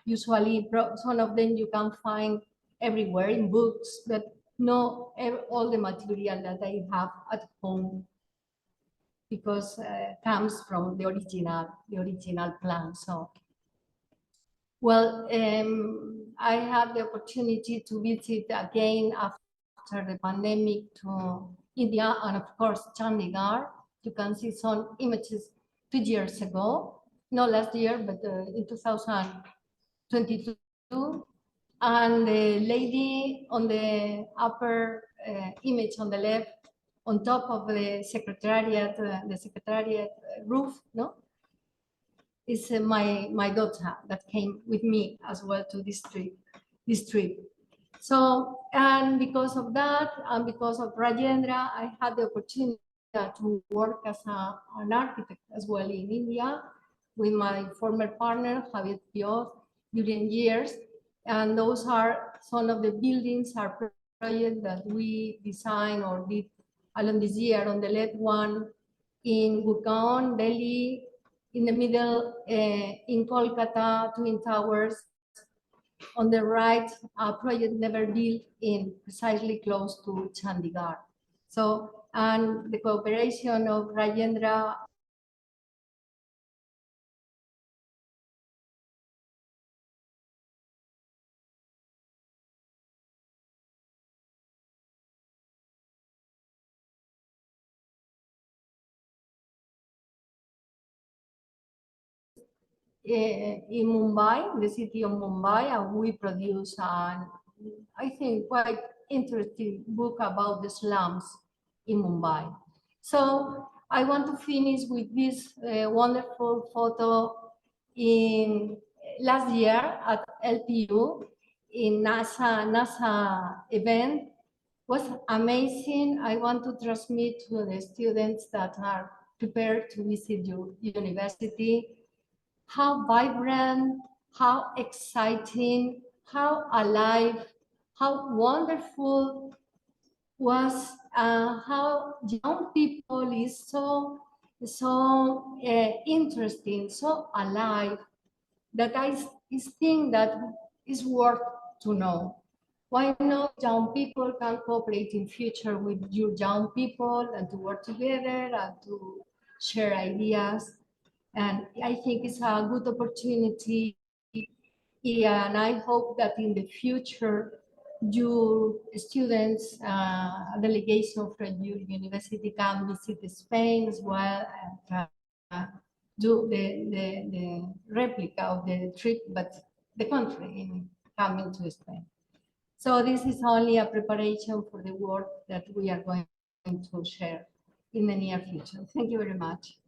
usually some of them you can find everywhere in books, but not all the material that I have at home, because comes from the original plan. So, well, I had the opportunity to visit again after the pandemic to India and of course Chandigarh. You can see some images 2 years ago, not last year, but in 2022. And the lady on the upper image on the left, on top of the secretariat roof, no, is my daughter that came with me as well to this trip. So, and because of that, and because of Rajendra, I had the opportunity to work as an architect as well in India with my former partner, Javier Pioz, during years. And those are some of the buildings, our project that we designed or did along this year. On the left one in Gurgaon, Delhi, in the middle in Kolkata, Twin Towers. On the right, a project never built in precisely close to Chandigarh. So, and the cooperation of Rajendra in Mumbai, the city of Mumbai, and we produce an, I think, quite interesting book about the slums in Mumbai. So I want to finish with this wonderful photo in last year at LPU in NASA event. Was amazing. I want to transmit to the students that are prepared to visit your university how vibrant, how exciting, how alive, how wonderful was how young people is so interesting, so alive, that I think that is worth to know. Why not young people can cooperate in future with your young people and to work together and to share ideas. And I think it's a good opportunity. And I hope that in the future, your students, a delegation from your university can visit Spain as well and do the replica of the trip, but the country in coming to Spain. So this is only a preparation for the work that we are going to share in the near future. Thank you very much.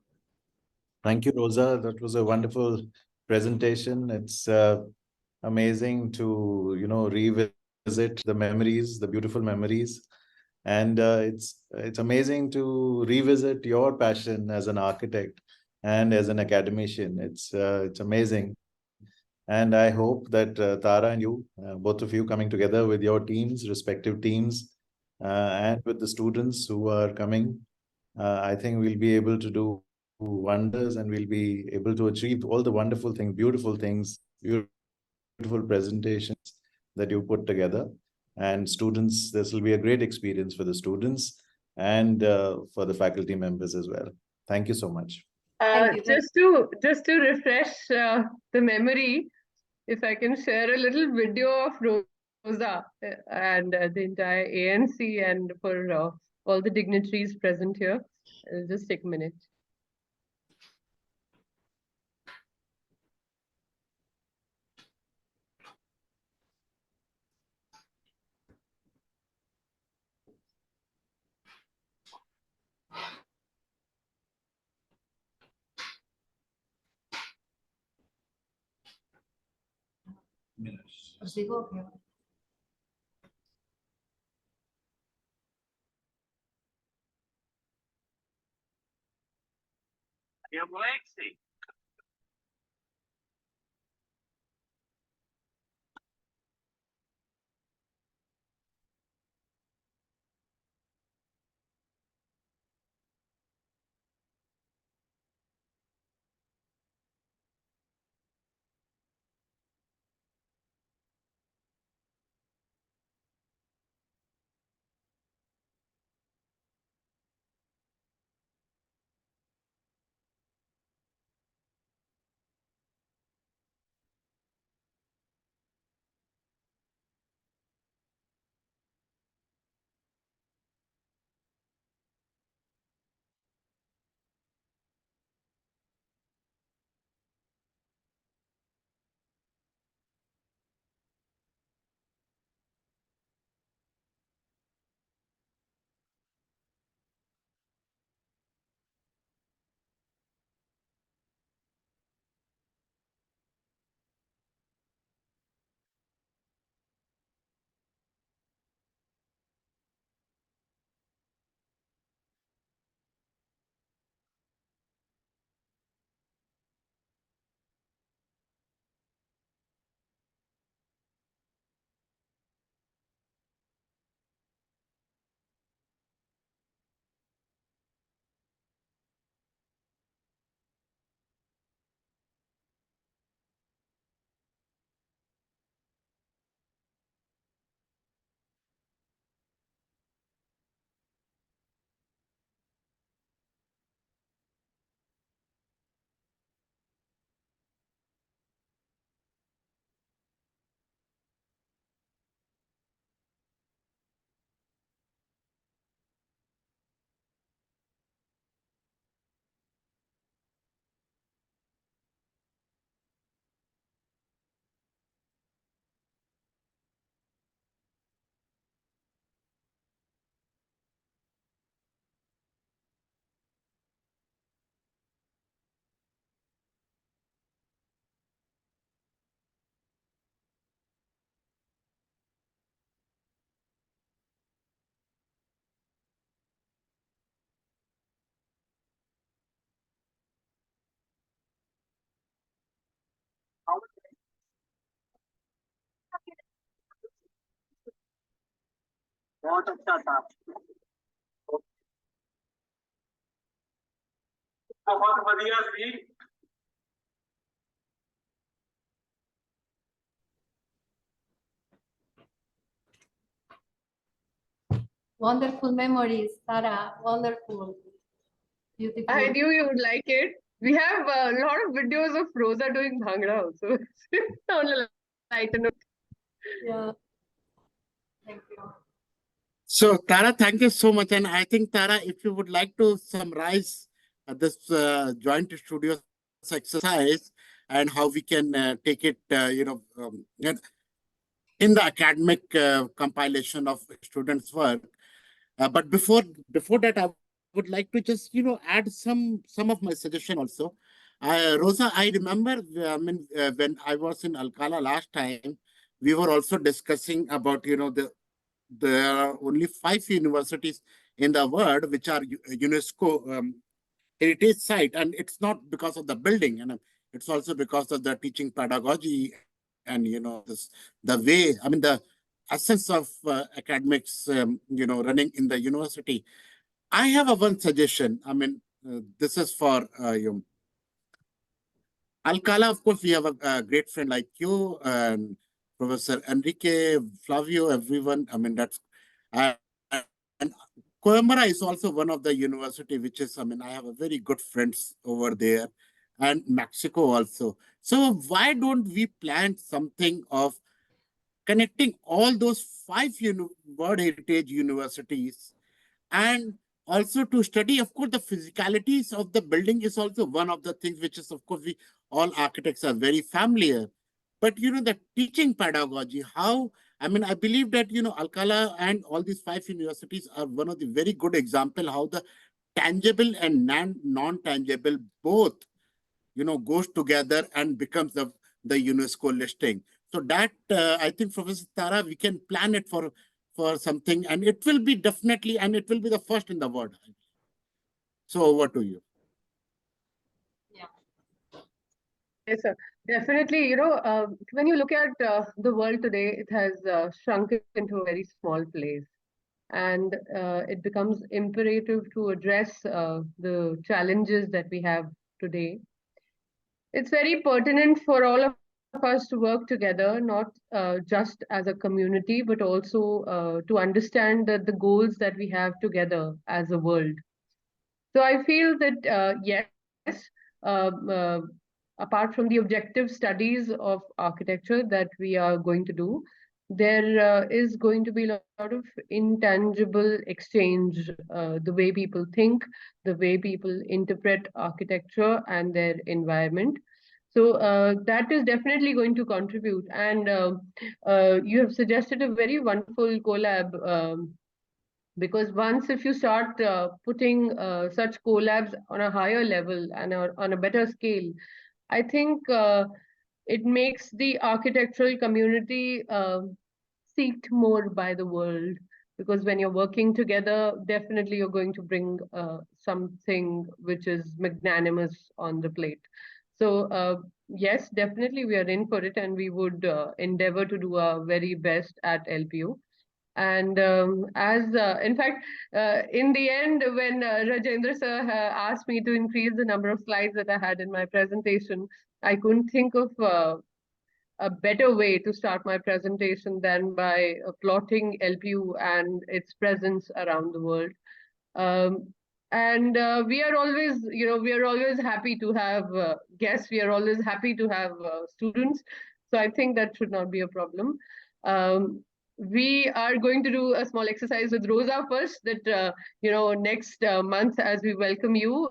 Thank you, Rosa. That was a wonderful presentation. It's amazing to, revisit the memories, the beautiful memories. And it's amazing to revisit your passion as an architect and as an academician. It's amazing. And I hope that Tara and you, both of you coming together with your teams, respective teams, and with the students who are coming, I think we'll be able to do wonders and we'll be able to achieve all the wonderful things, beautiful presentations that you put together. And students, this will be a great experience for the students and for the faculty members as well. Thank you so much. Just to refresh the memory, if I can share a little video of Rosa and the entire ANC and for all the dignitaries present here. It'll just take a minute. Os digo que... बहुत अच्छा था, बहुत बढ़िया थी। Wonderful memories, Tara. Wonderful. Beautiful. I knew you would like it. We have a lot of videos of Rosa doing Bhangra also. On a lighter note. Yeah. Thank you. So, Tara, thank you so much. And I think, Tara, if you would like to summarize this joint studios exercise and how we can take it, in the academic compilation of students' work. But before that, I would like to just, add some of my suggestion also. Rosa, I remember, when I was in Alcalá last time, we were also discussing about, there are only 5 universities in the world which are UNESCO heritage site, and it's not because of the building, and it's also because of the teaching pedagogy and the way, the essence of academics, running in the university. I have one suggestion. This is for Alcalá. Of course, we have a great friend like you, and Professor Enrique, Flavio, everyone. I mean, that's, and Coimbra is also one of the university, which is, I mean, I have a very good friends over there, and Mexico also. So why don't we plan something of connecting all those 5 World Heritage universities, and also to study, of course, the physicalities of the building is also one of the things which is, of course, we all architects are very familiar. But, the teaching pedagogy, how, I mean, I believe that, Alcalá and all these 5 universities are one of the very good example how the tangible and non-tangible both, goes together and becomes the UNESCO listing. So that, I think, Professor Tara, we can plan it for something, and it will be definitely, and it will be the first in the world. So over to you. Yes, sir. Definitely, when you look at the world today, it has shrunk into a very small place. And it becomes imperative to address the challenges that we have today. It's very pertinent for all of us to work together, not just as a community, but also to understand the goals that we have together as a world. So I feel that, yes, apart from the objective studies of architecture that we are going to do, there is going to be a lot of intangible exchange, the way people think, the way people interpret architecture and their environment. So that is definitely going to contribute. And you have suggested a very wonderful collab, because once if you start putting such collabs on a higher level and on a better scale, I think it makes the architectural community seeked more by the world, because when you're working together, definitely you're going to bring something which is magnanimous on the plate. So yes, definitely we are in for it, and we would endeavor to do our very best at LPU. And in fact, in the end, when Rajendra sir asked me to increase the number of slides that I had in my presentation, I couldn't think of a better way to start my presentation than by plotting LPU and its presence around the world. And we are always, we are always happy to have guests. We are always happy to have students. So I think that should not be a problem. We are going to do a small exercise with Rosa first, that, next month as we welcome you,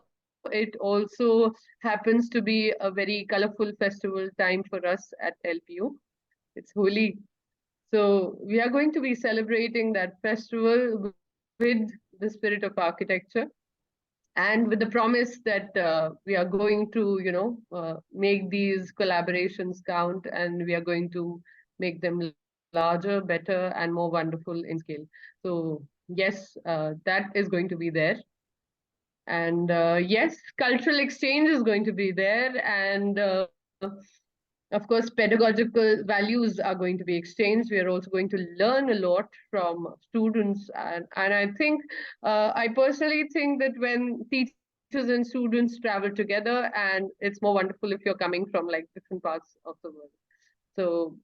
it also happens to be a very colorful festival time for us at LPU. It's Holi. So we are going to be celebrating that festival with the spirit of architecture, and with the promise that we are going to, make these collaborations count, and we are going to make them larger, better, and more wonderful in scale. So yes, that is going to be there. And yes, cultural exchange is going to be there. And of course, pedagogical values are going to be exchanged. We are also going to learn a lot from students. And I think, I personally think that when teachers and students travel together, and it's more wonderful if you're coming from like different parts of the world. So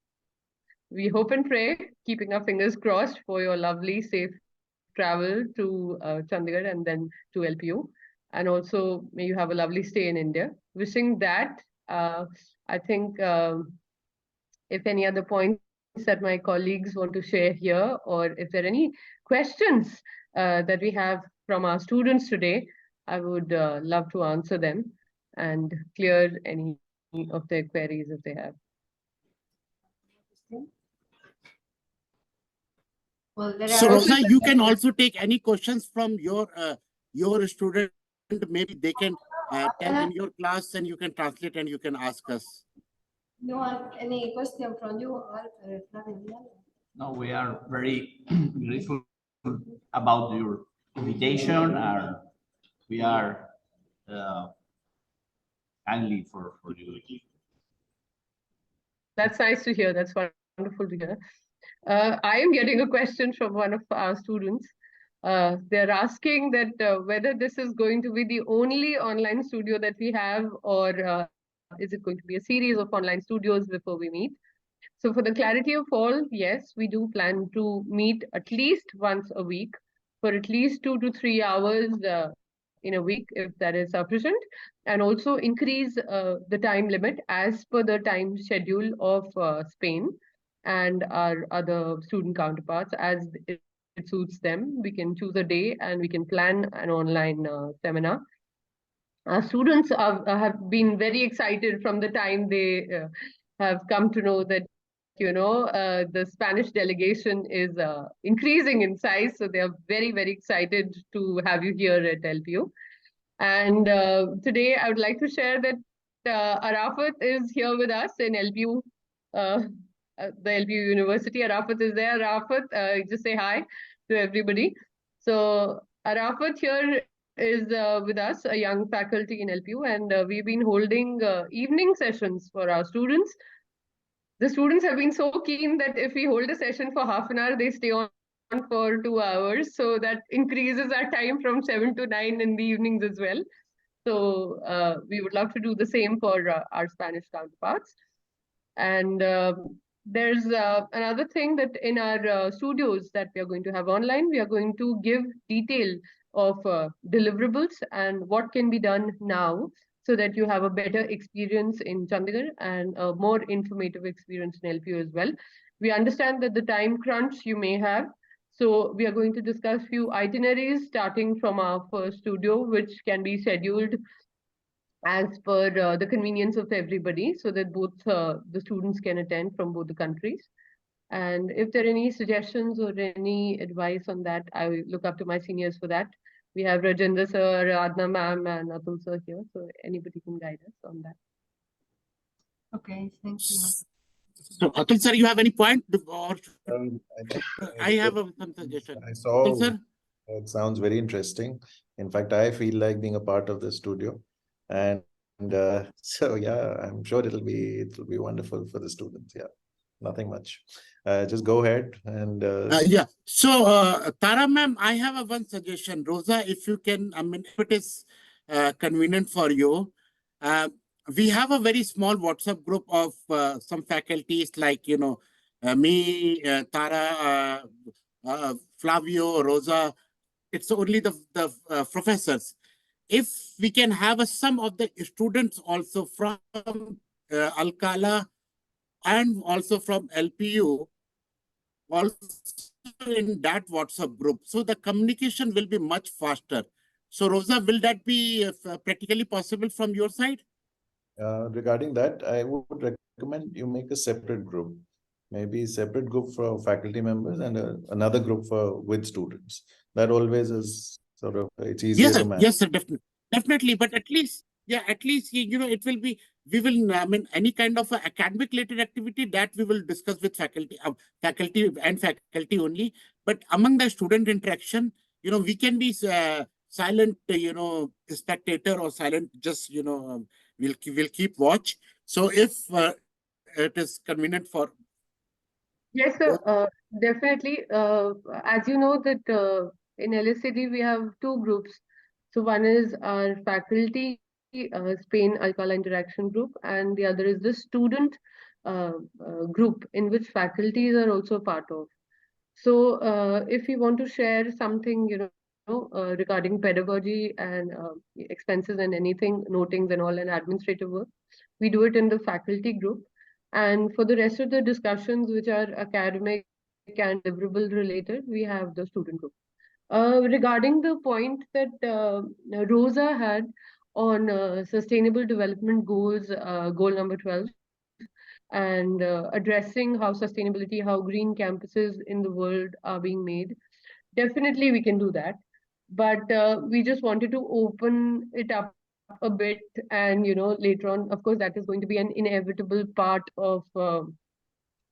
we hope and pray, keeping our fingers crossed for your lovely, safe travel to Chandigarh and then to LPU. And also, may you have a lovely stay in India. Wishing that. I think if any other points that my colleagues want to share here, or if there are any questions that we have from our students today, I would love to answer them and clear any of their queries if they have. Well, so Rosa, you can also take any questions from your student. Maybe they can tell in your class, and you can translate and you can ask us. You want any question from you? No, we are very grateful about your invitation, and we are kindly for you. That's nice to hear. That's wonderful to hear. I am getting a question from one of our students. They're asking that whether this is going to be the only online studio that we have, or is it going to be a series of online studios before we meet? So for the clarity of all, yes, we do plan to meet at least once a week for at least 2 to 3 hours in a week, if that is sufficient, and also increase the time limit as per the time schedule of Spain and our other student counterparts as it suits them. We can choose a day and we can plan an online seminar. Our students have been very excited from the time they have come to know that, the Spanish delegation is increasing in size. So they are very, very excited to have you here at LPU. And today I would like to share that Arafat is here with us in LPU, the LPU University. Arafat is there. Arafat, just say hi to everybody. So Arafat here is with us, a young faculty in LPU, and we've been holding evening sessions for our students. The students have been so keen that if we hold a session for half an hour, they stay on for 2 hours. So that increases our time from 7 to 9 in the evenings as well. So we would love to do the same for our Spanish counterparts. And there's another thing that in our studios that we are going to have online, we are going to give detail of deliverables and what can be done now so that you have a better experience in Chandigarh and a more informative experience in LPU as well. We understand that the time crunch you may have. So we are going to discuss few itineraries starting from our first studio, which can be scheduled as per the convenience of everybody so that both the students can attend from both the countries. And if there are any suggestions or any advice on that, I look up to my seniors for that. We have Rajendra sir, Adna ma'am, and Atul sir here, so anybody can guide us on that. Okay, thank you. So Atul sir, you have any point? Or I have some suggestion. I saw Atul sir? it sounds very interesting. In fact, I feel like being a part of the studio, and so yeah, I'm sure it'll be wonderful for the students. Yeah, nothing much. Just go ahead and yeah. So Tara ma'am, I have one suggestion. Rosa, if you can, I mean, if it is convenient for you, we have a very small WhatsApp group of some faculties like, me, Tara, Flavio, Rosa. It's only the professors. If we can have some of the students also from Alcalá and also from LPU, also in that WhatsApp group, so the communication will be much faster. So Rosa, will that be practically possible from your side? regarding that, I would recommend you make a separate group, maybe separate group for faculty members and another group for with students. That always is sort of, it's easier to manage. Yes, sir, definitely. But at least, it will be, we will, I mean, any kind of academic related activity that we will discuss with faculty only. But among the student interaction, we can be silent, spectator or silent, just, we'll keep watch. So if it is convenient for. Yes, sir, definitely. As you know that in LSCD, we have two groups. So one is our faculty Spain Alcalá interaction group, and the other is the student group in which faculties are also part of. So if you want to share something, regarding pedagogy and expenses and anything, notings and all, and administrative work, we do it in the faculty group. And for the rest of the discussions, which are academic and deliverable related, we have the student group. Regarding the point that Rosa had on sustainable development goals, goal number 12, and addressing how sustainability, how green campuses in the world are being made, definitely we can do that. But we just wanted to open it up a bit, and later on, of course, that is going to be an inevitable part of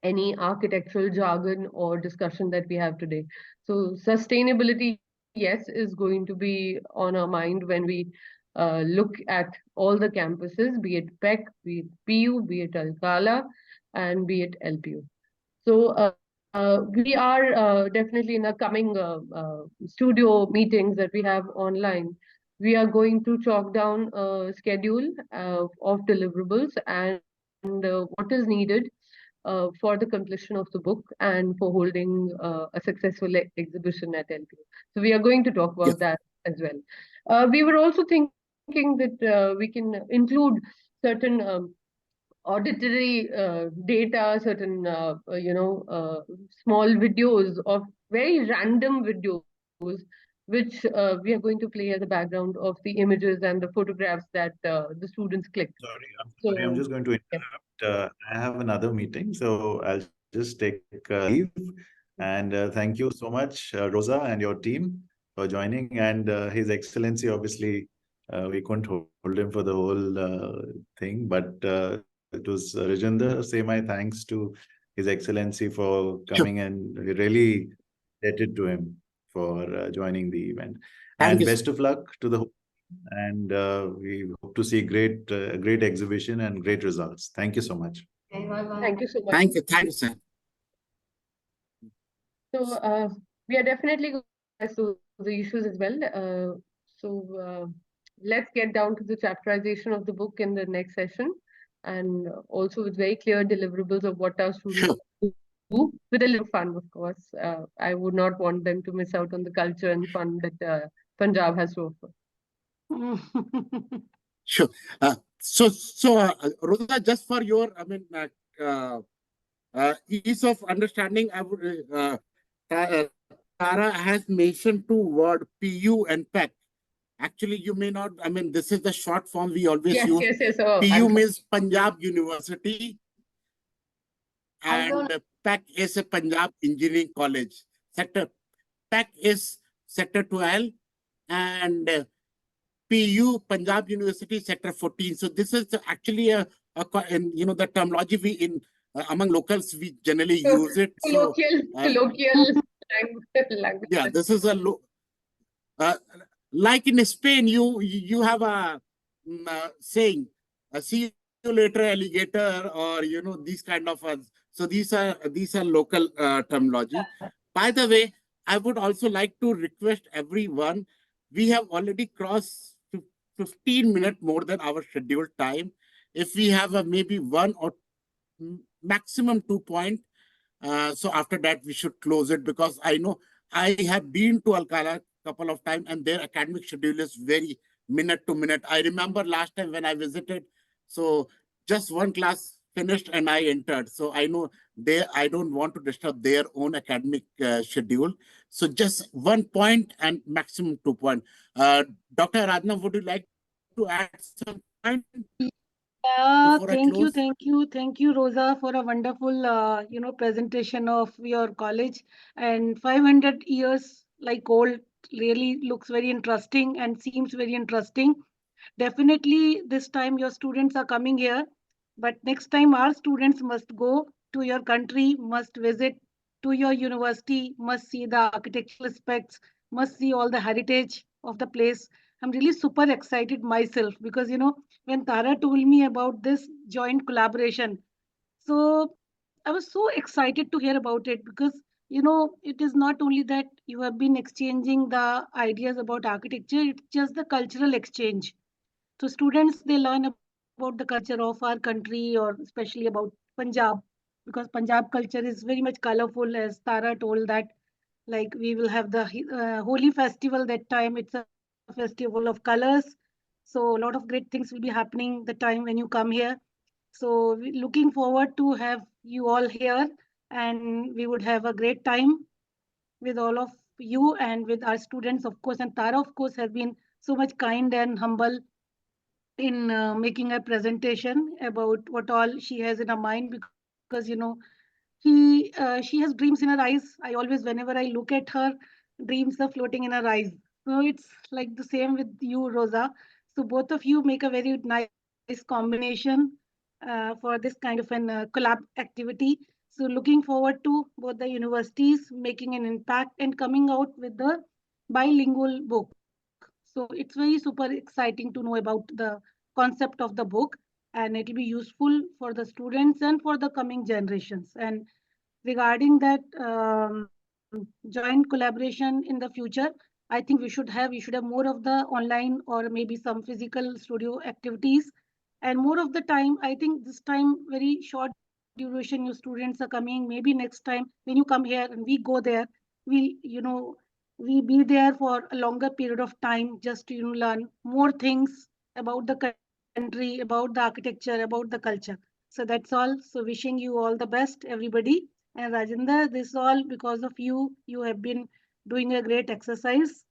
any architectural jargon or discussion that we have today. So sustainability, yes, is going to be on our mind when we look at all the campuses, be it PEC, be it PU, be it Alcalá, and be it LPU. So we are definitely in the coming studio meetings that we have online. We are going to chalk down a schedule of deliverables and what is needed for the completion of the book and for holding a successful exhibition at LPU. So we are going to talk about that as well. We were also thinking that we can include certain auditory data, certain small videos of very random videos, which we are going to play as a background of the images and the photographs that the students click. Sorry, I'm just going to interrupt. I have another meeting, so I'll just take leave. And thank you so much, Rosa and your team, for joining. And His Excellency, obviously, we couldn't hold him for the whole thing, but it was Rajendra. Say my thanks to His Excellency for coming, and we really indebted to him for joining the event. And best of luck to the whole. And we hope to see great exhibition and great results. Thank you so much. Okay, bye-bye. Thank you so much. Thank you, sir. So we are definitely going to discuss the issues as well. Let's get down to the chapterization of the book in the next session, and also with very clear deliverables of what our students do, with a little fun, of course. I would not want them to miss out on the culture and fun that Punjab has to offer. Sure. Rosa, just for your, ease of understanding, I would, Tara has mentioned two words, PU and PEC. Actually, you may not, this is the short form we always use. Yes. Oh, PU means Punjab University, and PEC is a Punjab Engineering College. PEC is Sector 12, and PU, Punjab University, Sector 14. So this is actually the terminology we among locals, we generally use it. Colloquial language. Yeah, this is like in Spain, you have a saying, see you later, alligator, or these kind of so these are local terminology. By the way, I would also like to request everyone, we have already crossed 15 minutes more than our scheduled time. If we have maybe one or maximum 2 points, so after that we should close it, because I know I have been to Alcalá a couple of times and their academic schedule is very minute to minute. I remember last time when I visited, so just one class finished and I entered. So I know I don't want to disturb their own academic schedule. So just 1 point and maximum 2 points. Dr. Aradhana, would you like to add some point? Thank you, Rosa, for a wonderful, presentation of your college. And 500 years like old really looks very interesting and seems very interesting. Definitely, this time your students are coming here, but next time our students must go to your country, must visit to your university, must see the architectural aspects, must see all the heritage of the place. I'm really super excited myself because, when Tara told me about this joint collaboration, so I was so excited to hear about it because, it is not only that you have been exchanging the ideas about architecture, it's just the cultural exchange. So students, they learn about the culture of our country, or especially about Punjab, because Punjab culture is very much colorful, as Tara told that, like we will have the Holi festival that time. It's a festival of colors. So a lot of great things will be happening the time when you come here. So looking forward to have you all here, and we would have a great time with all of you and with our students, of course. And Tara, of course, has been so much kind and humble in making a presentation about what all she has in her mind, because she has dreams in her eyes. I always, whenever I look at her, dreams are floating in her eyes. So it's like the same with you, Rosa. So both of you make a very nice combination for this kind of an collab activity. So looking forward to both the universities making an impact and coming out with the bilingual book. So it's very super exciting to know about the concept of the book, and it will be useful for the students and for the coming generations. And regarding that joint collaboration in the future, I think we should have more of the online or maybe some physical studio activities. And more of the time, I think this time very short duration your students are coming. Maybe next time when you come here and we go there, we be there for a longer period of time just to learn more things about the country, about the architecture, about the culture. So that's all. So wishing you all the best, everybody. And Rajendra, this is all because of you. You have been doing a great exercise,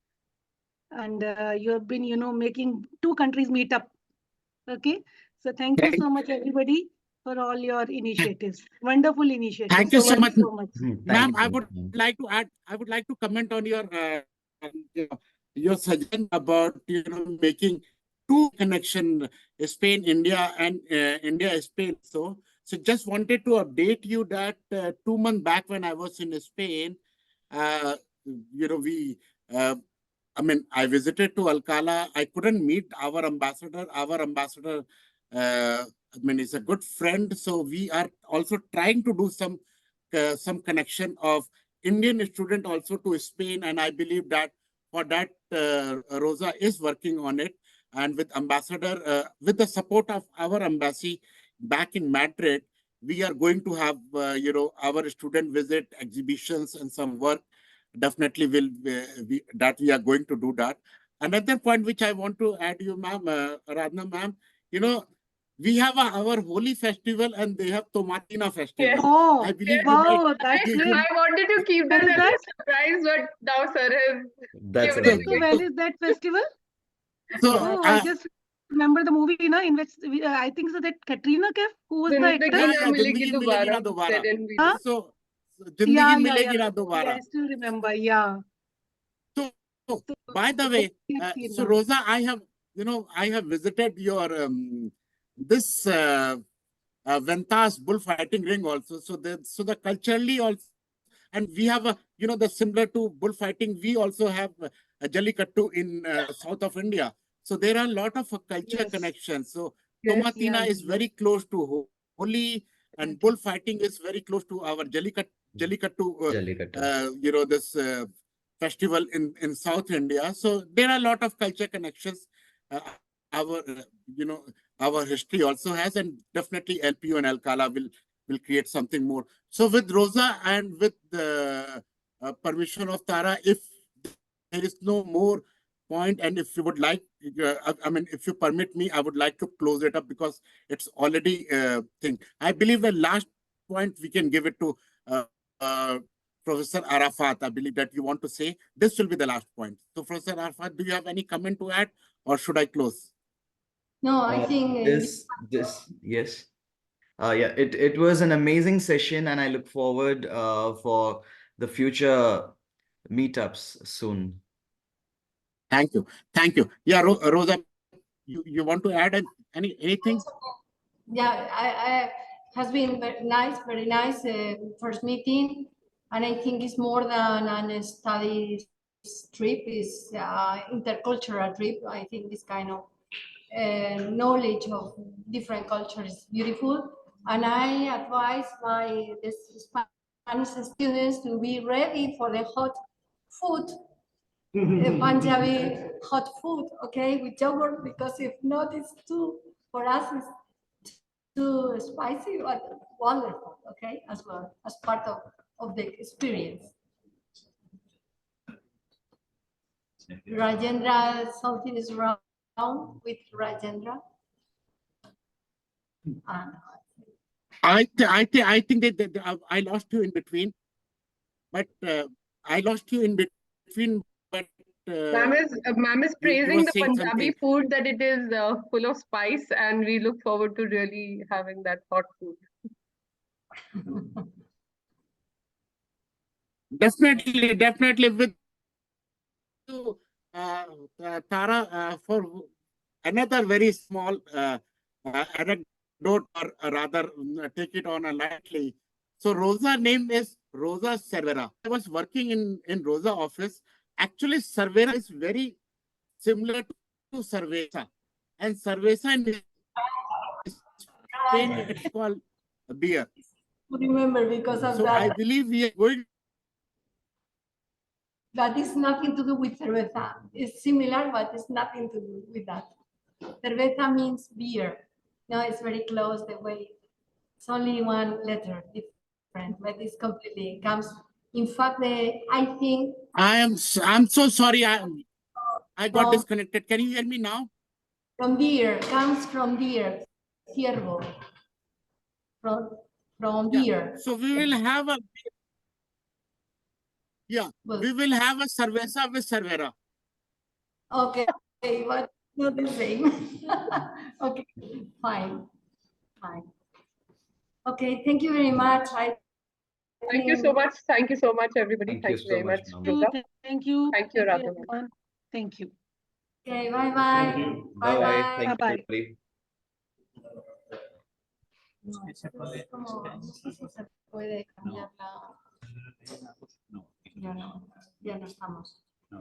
and you have been, making two countries meet up. Okay. So thank you so much, everybody, for all your initiatives. Wonderful initiatives. Thank you so much, so much. ma'am. you. I would like to add. I would like to comment on your suggestion about making two connection, Spain, India, and India, Spain. So just wanted to update you that 2 months back when I was in Spain, we. I visited to Alcalá. I couldn't meet our ambassador. Our ambassador, is a good friend. So we are also trying to do some connection of Indian student also to Spain. And I believe that for that, Rosa is working on it. And with ambassador, with the support of our embassy back in Madrid, we are going to have, our student visit exhibitions and some work. Definitely we are going to do that. Another point which I want to add you, ma'am, Radna, ma'am, we have our holy festival and they have Tomatina festival. Yes. Oh, I believe wow, that's I great. wanted to keep that When is as a that? surprise, but now sir has That's given it amazing. So when is that festival? so. Oh, I just remember the movie, in which I think so that Katrina Kaif, who was the Zindagi actress? Na Milegi Zindagi Milegi Na Dobara. Dobara. Said in Huh? So Yeah, Zindagi yeah, Milegi yeah. Na Dobara. I still remember. Yeah. So, So, by the way, I've seen so that. Rosa, I have visited your this Ventas bullfighting ring also. So the culturally also, and we have the similar to bullfighting, we also have a Jallikattu in south of India. So there are a lot of culture Yes. connections. So Yes. Tomatina Yeah, is yeah. very close to Holi, and bullfighting is very close to our Jallikattu. This festival in South India. So there are a lot of culture connections. Our our history also has, and definitely LPU and Alcalá will create something more. So with Rosa and with the permission of Tara, if there is no more point, and if you would like, if you permit me, I would like to close it up because it's already thing. I believe the last point we can give it to Professor Arafat. I believe that you want to say this will be the last point. So Professor Arafat, do you have any comment to add, or should I close? No, I think Yes. Yeah, it was an amazing session, and I look forward for the future meetups soon. Thank you. Yeah, Rosa, you want to add anything? yeah, I has been very nice first meeting, and I think it's more than a study trip. It's intercultural trip. I think this kind of knowledge of different cultures is beautiful, and I advise the Spanish students to be ready for the hot food. Punjabi hot food, okay, with yogurt, because if not, it's for us, it's too spicy, but wonderful, okay, as well, as part of the experience. Rajendra, something is wrong with Rajendra. I think that I lost you in between, but I lost you in between. But Ma'am is praising the saying Punjabi something. food, that it is full of spice, and we look forward to really having that hot food. Definitely with you, Tara, for another very small anecdote, or rather take it on a lightly. So Rosa name is Rosa Cervera. I was working in Rosa office. Actually, Cervera is very similar to Cerveza, and Cerveza in Spain it's called beer. Remember, because of So that. I believe we are going. That is nothing to do with cerveza. It's similar, but it's nothing to do with that. Cerveza means beer. No, it's very close the way It's only one letter different, but it's completely comes. In fact, I think I'm so sorry. I got No. disconnected. Can you hear me now? from deer comes from deer, ciervo. From Yeah. deer. So we will have a Well, we will have a cerveza with cervera. okay, but not the same. Okay, fine. Okay, thank you very much. Thank you so much. Thank you so much, everybody. Thank you Thank you very so much, much, ma'am. Ruda. Thank you. Thank you, Radha. everyone. Thank you. Okay, bye-bye. Bye bye. Thank you, Bye-bye. everybody. No, es como, no sé si se puede cambiar la... No. Ya no estamos.